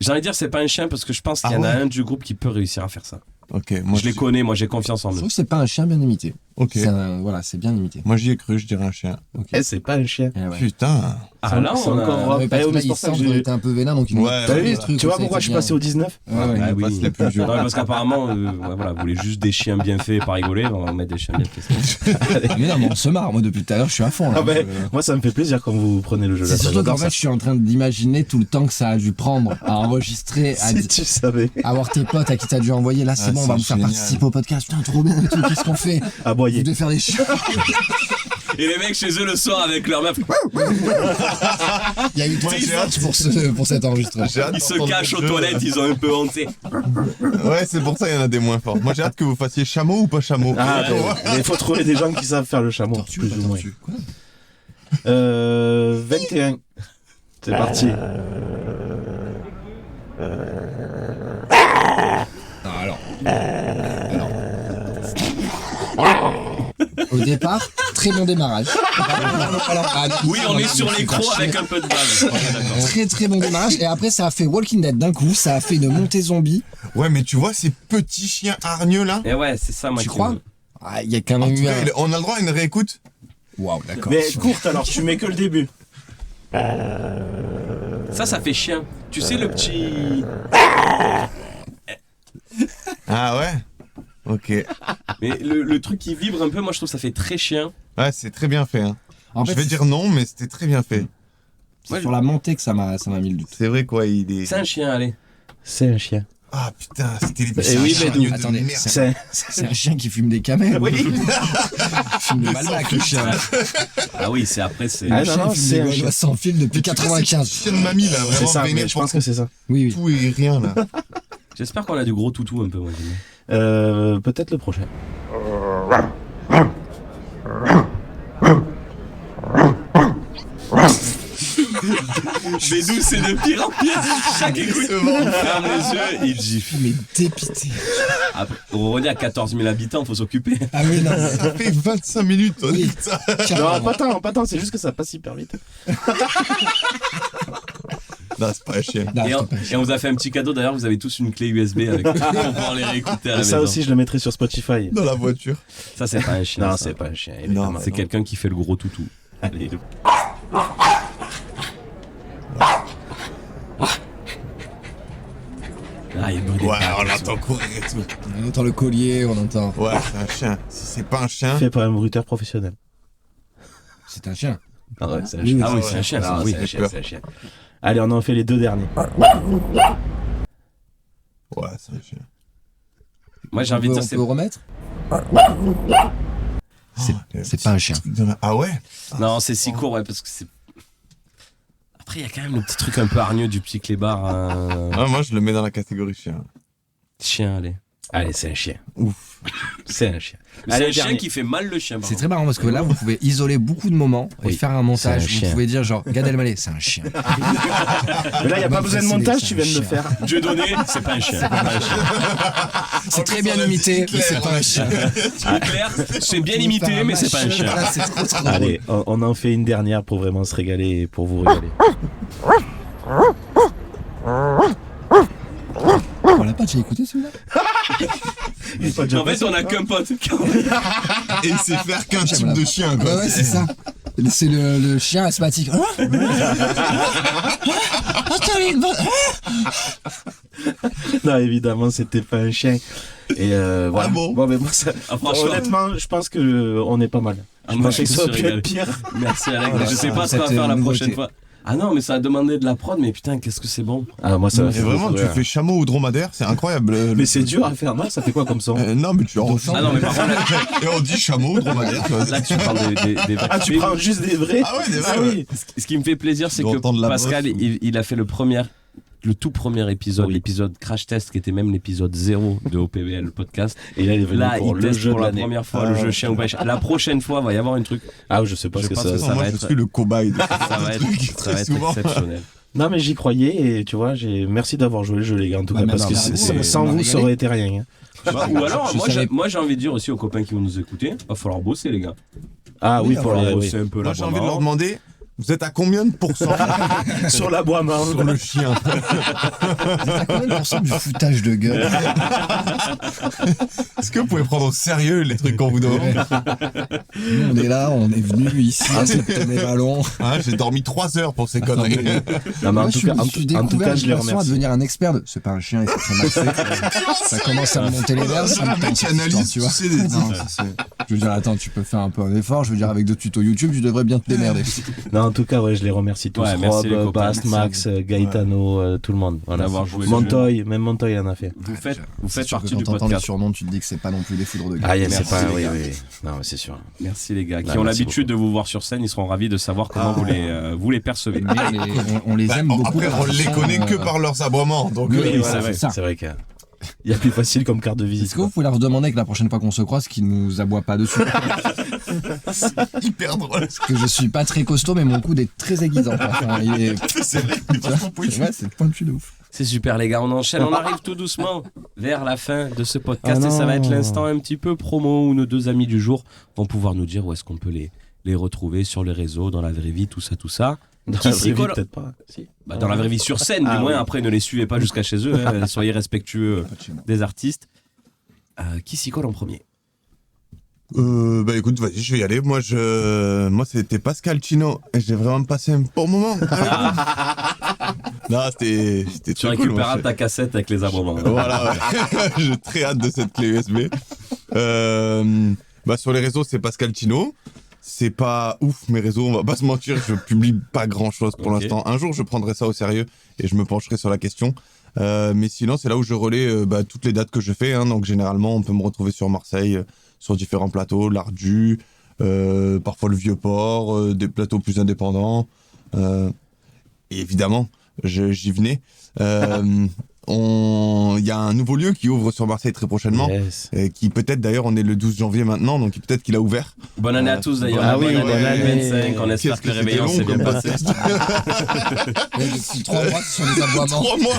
J'ai envie de dire, c'est pas un chien parce que je pense qu'il y Ah en a ouais. un du groupe qui peut réussir à faire ça. Ok, moi Je les connais, moi j'ai confiance en Je eux. trouve que c'est pas un chien bien imité. Ok. Voilà, c'est bien imité. Moi j'y ai cru, je dirais un chien. Eh, c'est pas un chien. Eh ouais. Putain. Ah là, c'est on encore a... Rob. Ouais, parce Eh, que mais là, c'est il pour ça que semble j'ai- qu'il était un peu vénère, donc il nous Ouais, donne ouais, des ouais. trucs. Tu vois ça, pourquoi il je suis était passé au 19? bien. Ouais, ouais. Ah Il oui. passe les plus vieux. Ouais, parce qu'apparemment, voilà, vous voulez juste des chiens bien faits par rigoler, on va mettre des chiens bien faits. Mais non, mais on se marre. Moi, depuis tout à l'heure, je suis à fond. Là. Ah ben, moi, ça me fait plaisir quand vous prenez le jeu. C'est là, surtout j'adore qu'en ça. fait, je suis en train d'imaginer tout le temps que ça a dû prendre à enregistrer, Si tu savais. à avoir tes potes à qui t'as dû envoyer. Là, c'est Ah, bon, on va c'est vous faire génial. participer au podcast. Putain, trop bien et tout. Qu'est-ce qu'on fait? Vous Aboyer. devez faire des chiens. Et les mecs chez eux le soir avec leur meuf, Il y a eu 3 j'ai hâte. pour cet enregistrement. J'ai hâte ils se d'entendre cachent le aux jeu. toilettes, ils ont un peu honte. Ouais, c'est pour ça qu'il y en a des moins forts. Moi j'ai hâte que vous fassiez chameau ou pas chameau. Ah, mais il faut trouver des gens qui savent faire le chameau, Tortue, plus pas ou moins. tortue. Quoi 21. C'est parti. Non, alors. Au départ, très bon démarrage. Oui, on est sur les crocs avec un peu de base. Très très bon démarrage. Et après, ça a fait Walking Dead d'un coup. Ça a fait une montée zombie. Ouais, mais tu vois ces petits chiens hargneux là. Et ouais, c'est ça, moi. Tu crois? Il y a quand même eu un... On a le droit à une réécoute. Waouh, d'accord. Mais courte alors, tu mets que le début. Ça fait chien. Tu sais, le petit. Ah ouais. Ok. Mais le truc qui vibre un peu, moi je trouve ça fait très chien. Ouais, c'est très bien fait. Hein. En Je fait, vais dire non, mais c'était très bien fait. c'est sur la montée que ça m'a mis le doute. C'est vrai quoi, il est. C'est un chien, allez. C'est un chien. Ah putain, c'était les Eh oui, mais hargneux de attendez, merde. C'est un chien qui fume des camels. Oui. Il fume des Malbec, le chien. Ah oui, c'est après, c'est. Ah, Le chien non, fume c'est des un Gaulois chien. sans fil depuis Tu sais, 95. c'est chien de mamie là, C'est vraiment ça, vénère mais je pour pense que c'est ça. Oui, oui. tout et rien là. J'espère qu'on a du gros toutou un peu, moi. Peut-être le prochain. Bédou, c'est de pire en pire. Chaque écoute, il ferme les yeux, il dit. Mais dépité. Après, on est à 14 000 habitants, faut s'occuper. Ah oui, non. Ça fait 25 minutes, on Oui. dit ça. Non, pas tant, c'est juste que ça passe hyper vite. Non, c'est pas un chien. Non, Et on, c'est pas et on vous a fait un petit cadeau, d'ailleurs, vous avez tous une clé USB avec pour pouvoir les réécouter à la Et ça maison. aussi, je le mettrai sur Spotify. Dans la voiture. Ça, c'est pas un chien. Non, ça. c'est pas un chien. évidemment. Non, C'est quelqu'un qui fait le gros toutou. Allez. Ah, il brûle des Ouais, pattes, on ça. entend courir et tout. On entend le collier, on entend. Ouais, c'est un chien. Si c'est pas un chien. Fait par un bruiteur professionnel. C'est un chien. Ah ouais, c'est un Oui, chien. Ah oui, ouais. c'est un chien, ça, Non, oui. c'est un chien, peur. c'est un chien. Allez, on en fait les deux derniers. Ouais, c'est un chien. Moi, j'ai envie de dire, On c'est. peut remettre C'est pas un chien. Ah ouais. Non, c'est si court, ouais, parce que c'est. Après, il y a quand même le petit truc un peu hargneux du petit clébard. Ah, moi, je le mets dans la catégorie chien. Chien, allez. Allez, c'est un chien. Ouf. C'est un chien. Mais Allez, c'est un chien dernier. qui fait mal le chien, par C'est contre. très marrant parce que là, vous pouvez isoler beaucoup de moments et Oui, faire un montage. c'est un Vous chien. pouvez dire genre, Gad Elmaleh, c'est un chien. Mais là, il n'y a pas besoin de montage, tu viens de le faire. Dieu donné, c'est pas un chien. C'est très bien imité, mais c'est pas un chien. Claire, c'est bien imité, mais c'est pas un chien. Là, c'est trop trop drôle. Allez, on en fait une dernière pour vraiment se régaler et pour vous régaler. On l'a pas déjà écouté celui-là En fait, on a qu'un pote. Et il sait faire qu'un type de chien, quoi. Ouais, ouais, c'est ça. C'est le chien asthmatique. Non, évidemment, c'était pas un chien. Et voilà. Ah bon mais moi, ça, Ah, franchement. honnêtement, je pense que on est pas mal. Ah, je moi, pensais je que ça me aurait suis pu être régalé. pire. Merci, Alex. Oh là Je sais là, pas ce qu'on va c'était faire la une prochaine nouveauté. fois. Ah non, mais ça a demandé de la prod, mais putain, qu'est-ce que c'est bon. Ah, moi, ça m'a Et fait vraiment, tu rire. fais chameau ou dromadaire, c'est incroyable. Mais c'est dur à faire, non? Ça fait quoi comme son? Non, mais tu enregistres. Ah non, mais par contre, Et on dit chameau, dromadaire. tu vois. là, tu parles des Ah, tu prends juste des vrais? Ah ouais, des vrais, Ah ouais. oui. Ce qui me fait plaisir, c'est Tu dois entendre que la Pascal, bosse ou- il a fait le tout premier épisode, l'épisode Crash Test, qui était même l'épisode 0 de OPBL, le podcast. Et là, il est venu Là, pour il le teste jeu pour de la l'année. première fois Ah, le jeu ouais. chien ou pas chien. La prochaine fois, il va y avoir un truc. Ah, je sais pas Je ce que pense ça. que ça- ça moi, va je être- suis le cobaye de Ça va être, ça très va être souvent. exceptionnel. Non, mais j'y croyais et tu vois, merci d'avoir joué le jeu, les gars, en tout Ouais, cas, mais parce non, que mais c'est- bravo, sans on a vous, régalé. ça aurait été rien. hein. Bah, ou alors, Je savais- moi j'ai envie de dire aussi aux copains qui vont nous écouter, va falloir bosser, les gars. Ah oui, Oui, pour alors, les, oui. C'est un peu Moi, la j'ai envie de leur demander, vous êtes à combien de pourcents Sur l'aboiement. sur le chien? T'as combien de pourcents du foutage de gueule Est-ce que vous pouvez prendre au sérieux les trucs qu'on vous demande? Nous, on est là, on est venu ici à cette mes ballons. Hein, j'ai dormi 3 heures pour ces conneries. Non, mais Moi, en tout cas, je suis en tout cas, je les à remercie. devenir un expert de. C'est pas un chien, il s'est très mal fait. Ça commence à me monter les nerfs. Ça me Le mec tente, qui cette histoire, analyse, tu vois. tu sais, des Non, je veux dire, attends, tu peux faire un peu un effort. Je veux dire, avec 2 tutos YouTube, tu devrais bien te démerder. Non, en tout cas, ouais, je les remercie tous. Ouais, merci les Rob, copains. Bast, Max, Gaetano, tout le monde. Voilà. D'avoir joué le Montoy, même Montoy en a fait. Vous faites C'est sûr que partie quand du t'entends les podcast. surnoms, tu te dis que c'est pas non plus des foudres de gueule. Ah, yeah, Merci, c'est pas. les Oui, gars. oui. Non, c'est sûr. Merci les gars, qui Bah, ont merci l'habitude beaucoup. de vous voir sur scène, ils seront ravis de savoir comment vous les percevez. Mais on les Bah, aime beaucoup. après, on parce les qu'ils connaît sont, que par leurs aboiements. Donc, Oui, Oui, voilà, c'est vrai. c'est ça. C'est vrai que. Il y a plus facile comme carte de visite. Est-ce que vous pouvez leur demander que la prochaine fois qu'on se croise, qu'ils nous aboient pas dessus? C'est hyper drôle. Parce que je suis pas très costaud, mais mon coude est très aiguisant. Enfin, il est... C'est vrai, il est vachement pointu. Ouais, c'est pointu de ouf. C'est super les gars, on enchaîne, on arrive tout doucement vers la fin de ce podcast Ah et ça non. va être l'instant un petit peu promo où nos deux amis du jour vont pouvoir nous dire où est-ce qu'on peut les retrouver sur les réseaux, dans la vraie vie, tout ça. Dans Qui la s'y vraie vie, colle peut-être pas. Si. Bah, dans la vraie vie sur scène, Ah du moins, oui. après ne les suivez pas jusqu'à chez eux, hein, soyez respectueux des artistes. Qui s'y colle en premier? Bah écoute, vas-y, je vais y aller. Moi, c'était Pascal Chino et j'ai vraiment passé un bon moment. Non, c'était Tu très cool. récupéreras moi, ta cassette avec les abonnements. Voilà, ouais. J'ai très hâte de cette clé USB. Bah sur les réseaux, c'est Pascal Chino. C'est pas ouf mes réseaux, on va pas se mentir, je publie pas grand chose pour Ok. l'instant. Un jour, je prendrai ça au sérieux et je me pencherai sur la question. Mais sinon, c'est là où je relais toutes les dates que je fais. Hein. Donc généralement, on peut me retrouver sur Marseille, sur différents plateaux, l'Ardu, parfois le Vieux-Port, des plateaux plus indépendants. Et évidemment, j'y venais. Il y a un nouveau lieu qui ouvre sur Marseille très prochainement. Yes. Et qui peut-être d'ailleurs, on est le 12 janvier maintenant, donc peut-être qu'il a ouvert. Bonne année à tous d'ailleurs. Ah oui, bonne année. 2025, on espère Qu'est-ce que le que réveillon c'était s'est bien long comme passé. Ouais, depuis 3 mois, ce sont les aboiements. 3 mois.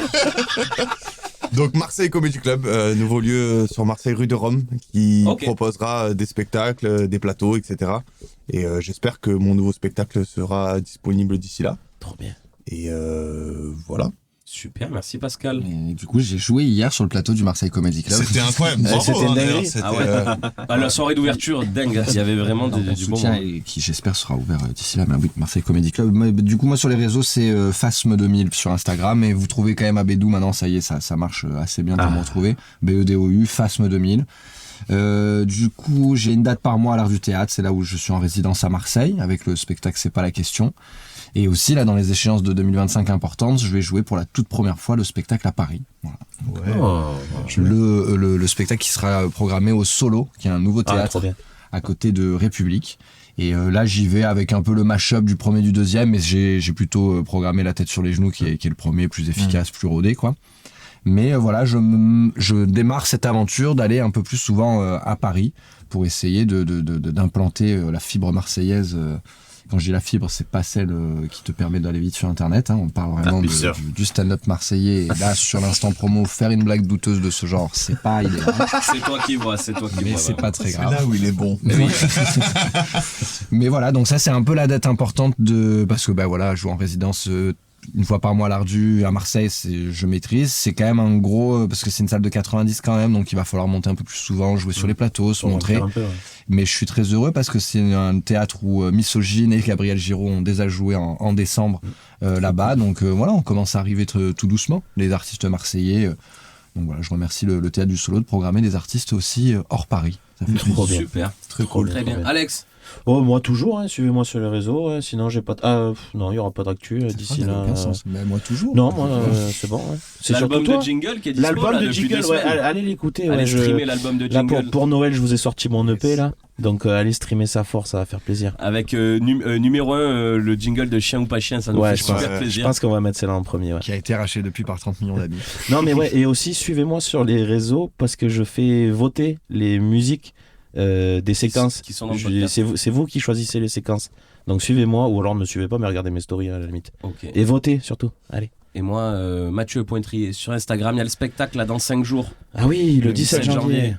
Donc Marseille Comedy Club, nouveau lieu sur Marseille rue de Rome, qui Ok. proposera des spectacles, des plateaux, etc. Et j'espère que mon nouveau spectacle sera disponible d'ici là. Trop bien. Et voilà. Super, merci Pascal. Et du coup, j'ai joué hier sur le plateau du Marseille Comedy Club. C'était incroyable. Bravo, Bravo, c'était une d'ailleurs, dinguerie. c'était, Ah ouais. La soirée d'ouverture, dingue, il y avait vraiment Non, du on bon soutient moment. et qui j'espère sera ouvert d'ici là, mais oui, Marseille Comedy Club. Du coup, moi sur les réseaux, c'est Phasme 2000 sur Instagram, et vous trouvez quand même Abedou maintenant, ça y est, ça marche assez bien pour me retrouver. BEDOU, Phasme 2000. Du coup, j'ai une date par mois à l'Art du Théâtre, c'est là où je suis en résidence à Marseille, avec le spectacle C'est pas la question. Et aussi, là, dans les échéances de 2025 importantes, je vais jouer pour la toute première fois le spectacle à Paris. Voilà. Le spectacle qui sera programmé au Solo, qui est un nouveau Ah, théâtre trop bien. à côté de République. Et là, j'y vais avec un peu le mash-up du premier et du deuxième, mais j'ai plutôt programmé La tête sur les genoux, qui est le premier, plus efficace, plus rodé, quoi. Mais voilà, je démarre cette aventure d'aller un peu plus souvent à Paris pour essayer d'implanter la fibre marseillaise. Quand je dis la fibre, c'est pas celle qui te permet d'aller vite sur Internet. Hein. On parle vraiment bien sûr. du stand-up marseillais. Et là, sur l'instant promo, faire une blague douteuse de ce genre, c'est pas idéal. C'est toi qui vois, c'est toi qui Mais vois. c'est pas très C'est grave. là où il est bon. Mais, oui. Mais voilà, donc ça c'est un peu la date importante parce que bah voilà, je joue en résidence une fois par mois à l'Ardu à Marseille, je maîtrise. C'est quand même un gros parce que c'est une salle de 90 quand même, donc il va falloir monter un peu plus souvent, jouer sur les plateaux, se Pour montrer. rentrer un peu, ouais. Mais je suis très heureux parce que c'est un théâtre où Misogyne et Gabriel Giraud ont déjà joué en décembre là-bas. Donc voilà, on commence à arriver tout doucement, les artistes marseillais. Donc voilà, je remercie le théâtre du Solo de programmer des artistes aussi hors Paris. Ça fait Trop bien. Super, Très cool. très bien. Alex, Oh, moi toujours, hein, suivez-moi sur les réseaux. Sinon, j'ai pas. Non, il y aura pas d'actu d'ici là. Mais moi toujours. Non, moi, c'est bon. Ouais. C'est l'album surtout toi. de Jingle qui est dispo L'album là, de depuis Jingle, 2 ouais, semaines. allez l'écouter. Allez Ouais, streamer l'album de Là, Jingle. pour Noël, je vous ai sorti mon EP là. Donc, allez streamer ça fort, ça va faire plaisir. Avec numéro 1, le jingle de Chien ou pas chien, ça nous fait je pense, super je plaisir. pense qu'on va mettre celle-là en premier. Ouais. Qui a été arraché depuis par 30 millions d'amis. Non, mais ouais, et aussi suivez-moi sur les réseaux parce que je fais voter les musiques des séquences. Qui sont dans le podcast. C'est vous qui choisissez les séquences. Donc suivez-moi ou alors ne me suivez pas, mais regardez mes stories à la limite. Ok. Et votez surtout. Allez. Et moi, Mathieu Pointrier sur Instagram, il y a le spectacle là dans 5 jours. Ah oui, le 17 janvier.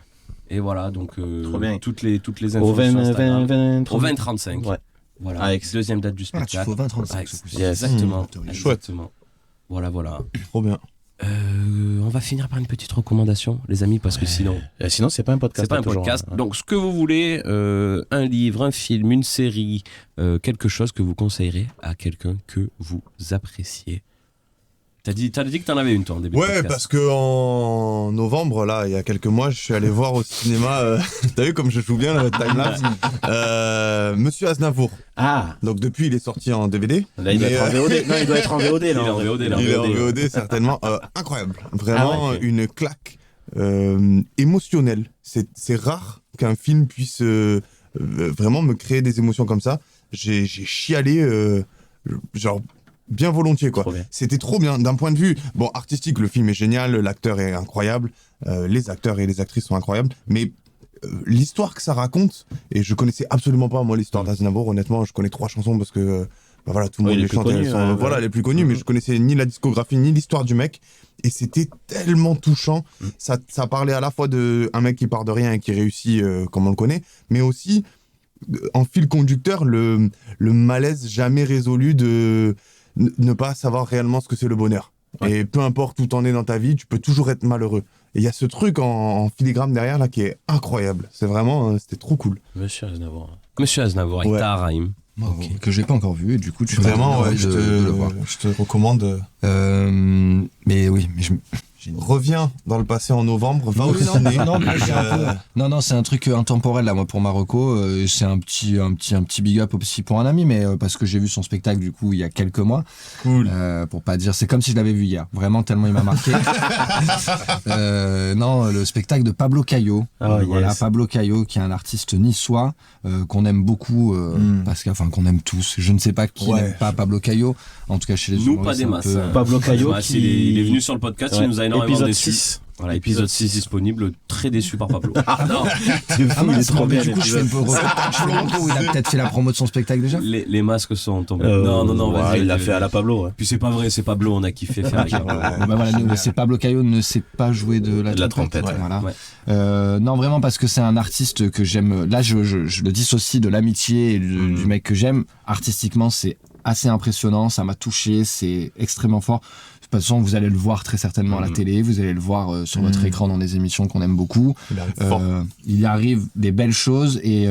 Et voilà, donc Trop bien. toutes les infos Au 20, sur Instagram. 20, Au 20-35. Ouais. Voilà, Avec- deuxième date du Ah, tu spectacle. faut 20-35 Ouais, ce coup-ci. Yes. Exactement. Chouette. Exactement. Voilà. Trop bien. On va finir par une petite recommandation, les amis, parce que sinon, Sinon, c'est pas un podcast. c'est pas un toujours, podcast. hein. Donc, ce que vous voulez, un livre, un film, une série, quelque chose que vous conseillerez à quelqu'un que vous appréciez. T'as dit que t'en avais une, toi, en début de Ouais, podcast. parce que en novembre, là, il y a quelques mois, je suis allé voir au cinéma. T'as vu comme je joue bien le timelapse Monsieur Aznavour. Ah, Donc depuis, il est sorti en DVD. là, il doit Mais, être en VOD. Non, il doit être en VOD. Il est là, en VOD, là. Il est en VOD, certainement. Incroyable. Vraiment, Ah ouais, ok. une claque émotionnelle. C'est rare qu'un film puisse vraiment me créer des émotions comme ça. J'ai chialé, genre, bien volontiers, quoi. Trop bien. C'était trop bien. D'un point de vue, bon, artistique, le film est génial, l'acteur est incroyable, les acteurs et les actrices sont incroyables, mais l'histoire que ça raconte, et je connaissais absolument pas, moi, l'histoire d'Aznavour, honnêtement, je connais 3 chansons parce que, bah voilà, tout le monde les chante, elles sont, voilà, les plus connues, mais je connaissais ni la discographie, ni l'histoire du mec, et c'était tellement touchant. Ça parlait à la fois de un mec qui part de rien et qui réussit, comme on le connaît, mais aussi, en fil conducteur, le malaise jamais résolu de ne pas savoir réellement ce que c'est le bonheur. Ouais. Et peu importe où t'en es dans ta vie, tu peux toujours être malheureux. Et il y a ce truc en filigrane derrière là qui est incroyable. C'est vraiment, c'était trop cool. Monsieur Aznavour avec Tahar Rahim. Okay. Que j'ai pas encore vu et du coup tu vraiment je te recommande. Mais oui, mais reviens dans le passé en novembre, va au ciné. Non, c'est un truc intemporel là, moi pour Marocco. C'est un petit big up aussi pour un ami, mais parce que j'ai vu son spectacle du coup il y a quelques mois. Cool. Pour pas dire, c'est comme si je l'avais vu hier. Vraiment tellement il m'a marqué. Non, le spectacle de Pablo Cayo. Voilà, Pablo Cayo qui est un artiste niçois qu'on aime beaucoup parce qu'on aime tous. Je ne sais pas qui n'aime pas Pablo Cayo. En tout cas chez les nous pas des masses. Pablo Cayo il est venu sur le podcast, il nous a énormément déçus. 6. Voilà, épisode 6 disponible, très déçu par Pablo. Non, il est trop bien. Du coup, je fais un peu où il a peut-être fait la promo de son spectacle déjà. Les masques sont tombés. Non, il l'a fait à la Pablo. Ouais. Puis c'est pas vrai, c'est Pablo, on a kiffé faire. C'est Pablo Cayo ne sait pas jouer de la trompette. Voilà. Ouais. Non, vraiment parce que c'est un artiste que j'aime. Là, je le dissocie de l'amitié et du mec que j'aime. Artistiquement, c'est assez impressionnant, ça m'a touché, c'est extrêmement fort. De toute façon, vous allez le voir très certainement à la télé, vous allez le voir sur votre écran dans des émissions qu'on aime beaucoup. Il y arrive des belles choses et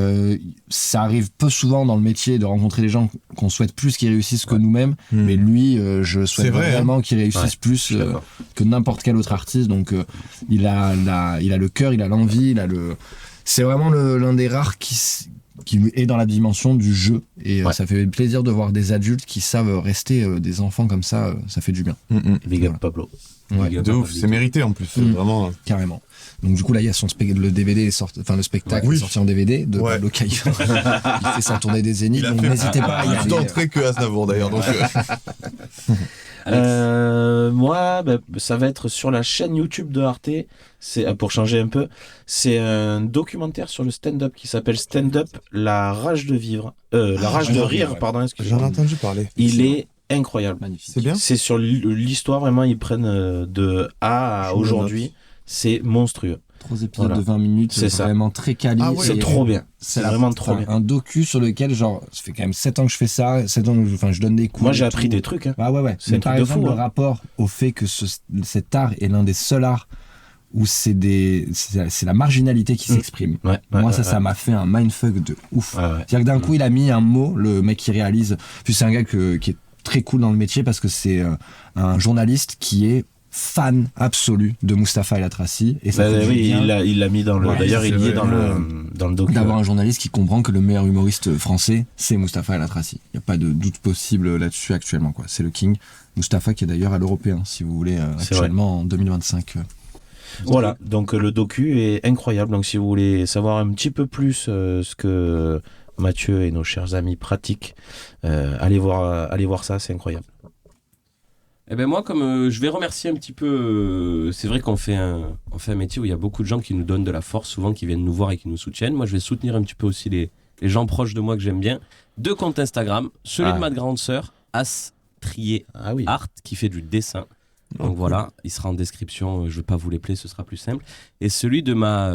ça arrive peu souvent dans le métier de rencontrer des gens qu'on souhaite plus qu'ils réussissent que nous-mêmes, mais lui, je souhaite vraiment qu'il réussisse plus que n'importe quel autre artiste. Donc il a le cœur, il a l'envie, c'est vraiment l'un des rares qui est dans la dimension du jeu et ça fait plaisir de voir des adultes qui savent rester des enfants comme ça fait du bien. Big up Pablo. Ouais, de ouf, c'est mérité en plus, vraiment. Carrément. Donc du coup là il y a le DVD le spectacle est sorti en DVD de Pablo Cayo. Il fait sa tournée des Zéniths, donc n'hésitez pas à y aller. Plus d'entrée que Aznavour d'ailleurs. Donc moi, ça va être sur la chaîne YouTube de Arte. C'est pour changer un peu. C'est un documentaire sur le stand-up qui s'appelle Stand-up, la rage de vivre, la rage de rire, pardon. Excusez-moi. J'en ai entendu parler. Il est incroyable. Magnifique. C'est bien. C'est sur l'histoire vraiment. Ils prennent de A à aujourd'hui. C'est monstrueux. 3 épisodes de 20 minutes, c'est vraiment très quali. C'est trop bien. C'est vraiment trop bien. Un docu sur lequel, ça fait quand même 7 ans que je fais ça, 7 ans que je donne des cours. Moi, j'ai appris des trucs. Hein. Ouais. C'est un truc de fou. Le rapport au fait que cet art est l'un des seuls arts où c'est la marginalité qui s'exprime. Moi, ça m'a fait un mindfuck de ouf. C'est-à-dire que d'un coup, il a mis un mot, le mec qui réalise. Puis c'est un gars qui est très cool dans le métier parce que c'est un journaliste qui est fan absolu de Mustapha El Atrassi et ça il l'a mis dans le d'ailleurs il y est dans le docu d'avoir un journaliste qui comprend que le meilleur humoriste français c'est Mustapha El Atrassi. Il n'y a pas de doute possible là-dessus actuellement quoi. C'est le king Mustapha qui est d'ailleurs à l'Européen si vous voulez actuellement en 2025. Voilà, donc le docu est incroyable. Donc si vous voulez savoir un petit peu plus ce que Mathieu et nos chers amis pratiquent, allez voir ça, c'est incroyable. Eh ben moi, comme je vais remercier un petit peu, c'est vrai qu'on fait un métier où il y a beaucoup de gens qui nous donnent de la force, souvent qui viennent nous voir et qui nous soutiennent. Moi, je vais soutenir un petit peu aussi les gens proches de moi que j'aime bien. 2 comptes Instagram, celui de ma grande sœur, Astrier Art, qui fait du dessin. Donc voilà, il sera en description, je ne vais pas vous les plaire, ce sera plus simple. Et celui de ma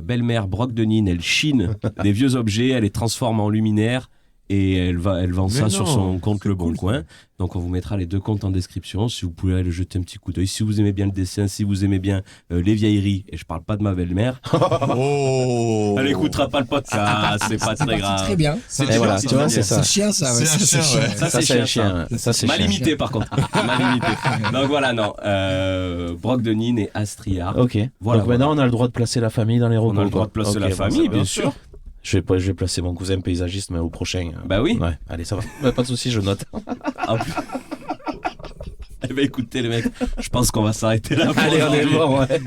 belle-mère Brock Denine, elle chine des vieux objets, elle les transforme en luminaires. Et elle vend ça sur son compte Le Bon Coin. Donc on vous mettra les 2 comptes en description si vous pouvez aller jeter un petit coup d'œil. Si vous aimez bien le dessin, si vous aimez bien les vieilleries, et je parle pas de ma belle-mère, elle écoutera pas le podcast, c'est pas très grave. Très bien. C'est chien ça. C'est un chien. Ça c'est mal limité par contre. Mal limité. Donc voilà, non. Brock Denine et Astria. Ok. Voilà. Donc maintenant on a le droit de placer la famille dans les recos. On a le droit de placer la famille, bien sûr. Je vais placer mon cousin paysagiste mais au prochain. Bah oui. Ouais, allez, ça va. Pas de souci, je note. Eh Bah écoutez les mecs, je pense qu'on va s'arrêter là. Allez, on est bon, ouais.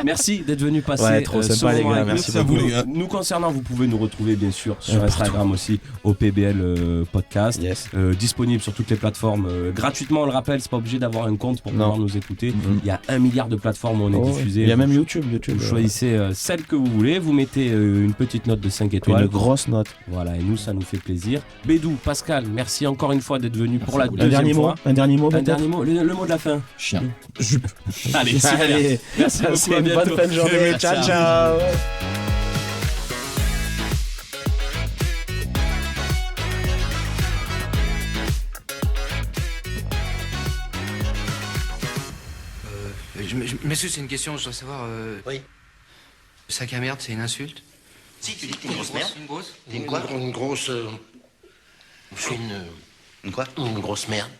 Merci d'être venu passer. Ouais, trop ce sympa, les moment gars, avec merci nous. beaucoup, les gars. Nous concernant, vous pouvez nous retrouver bien sûr sur Instagram aussi, au PBL Podcast. Yes. Disponible sur toutes les plateformes gratuitement, on le rappelle, c'est pas obligé d'avoir un compte pour Non. pouvoir nous écouter. Il y a 1 milliard de plateformes où on est Oh, diffusé. il y a même YouTube. Vous choisissez celle que vous voulez, vous mettez une petite note de 5 étoiles. Une grosse note. Voilà, et nous, ça nous fait plaisir. Bédou, Pascal, merci encore une fois d'être venu pour la beaucoup. Un deuxième dernier mot. fois. Un dernier mot. Un peut-être dernier mot, le mot de la fin. Chien. Allez, super. Allez, Merci beaucoup, passez à une bonne bientôt. fin de journée. Ciao, ciao. Monsieur, c'est une question, je dois savoir. Oui. Le sac à merde, c'est une insulte? Si, tu dis que t'es une grosse merde. Une grosse? T'es une quoi? Une grosse... Je suis une... Une quoi? Une grosse merde.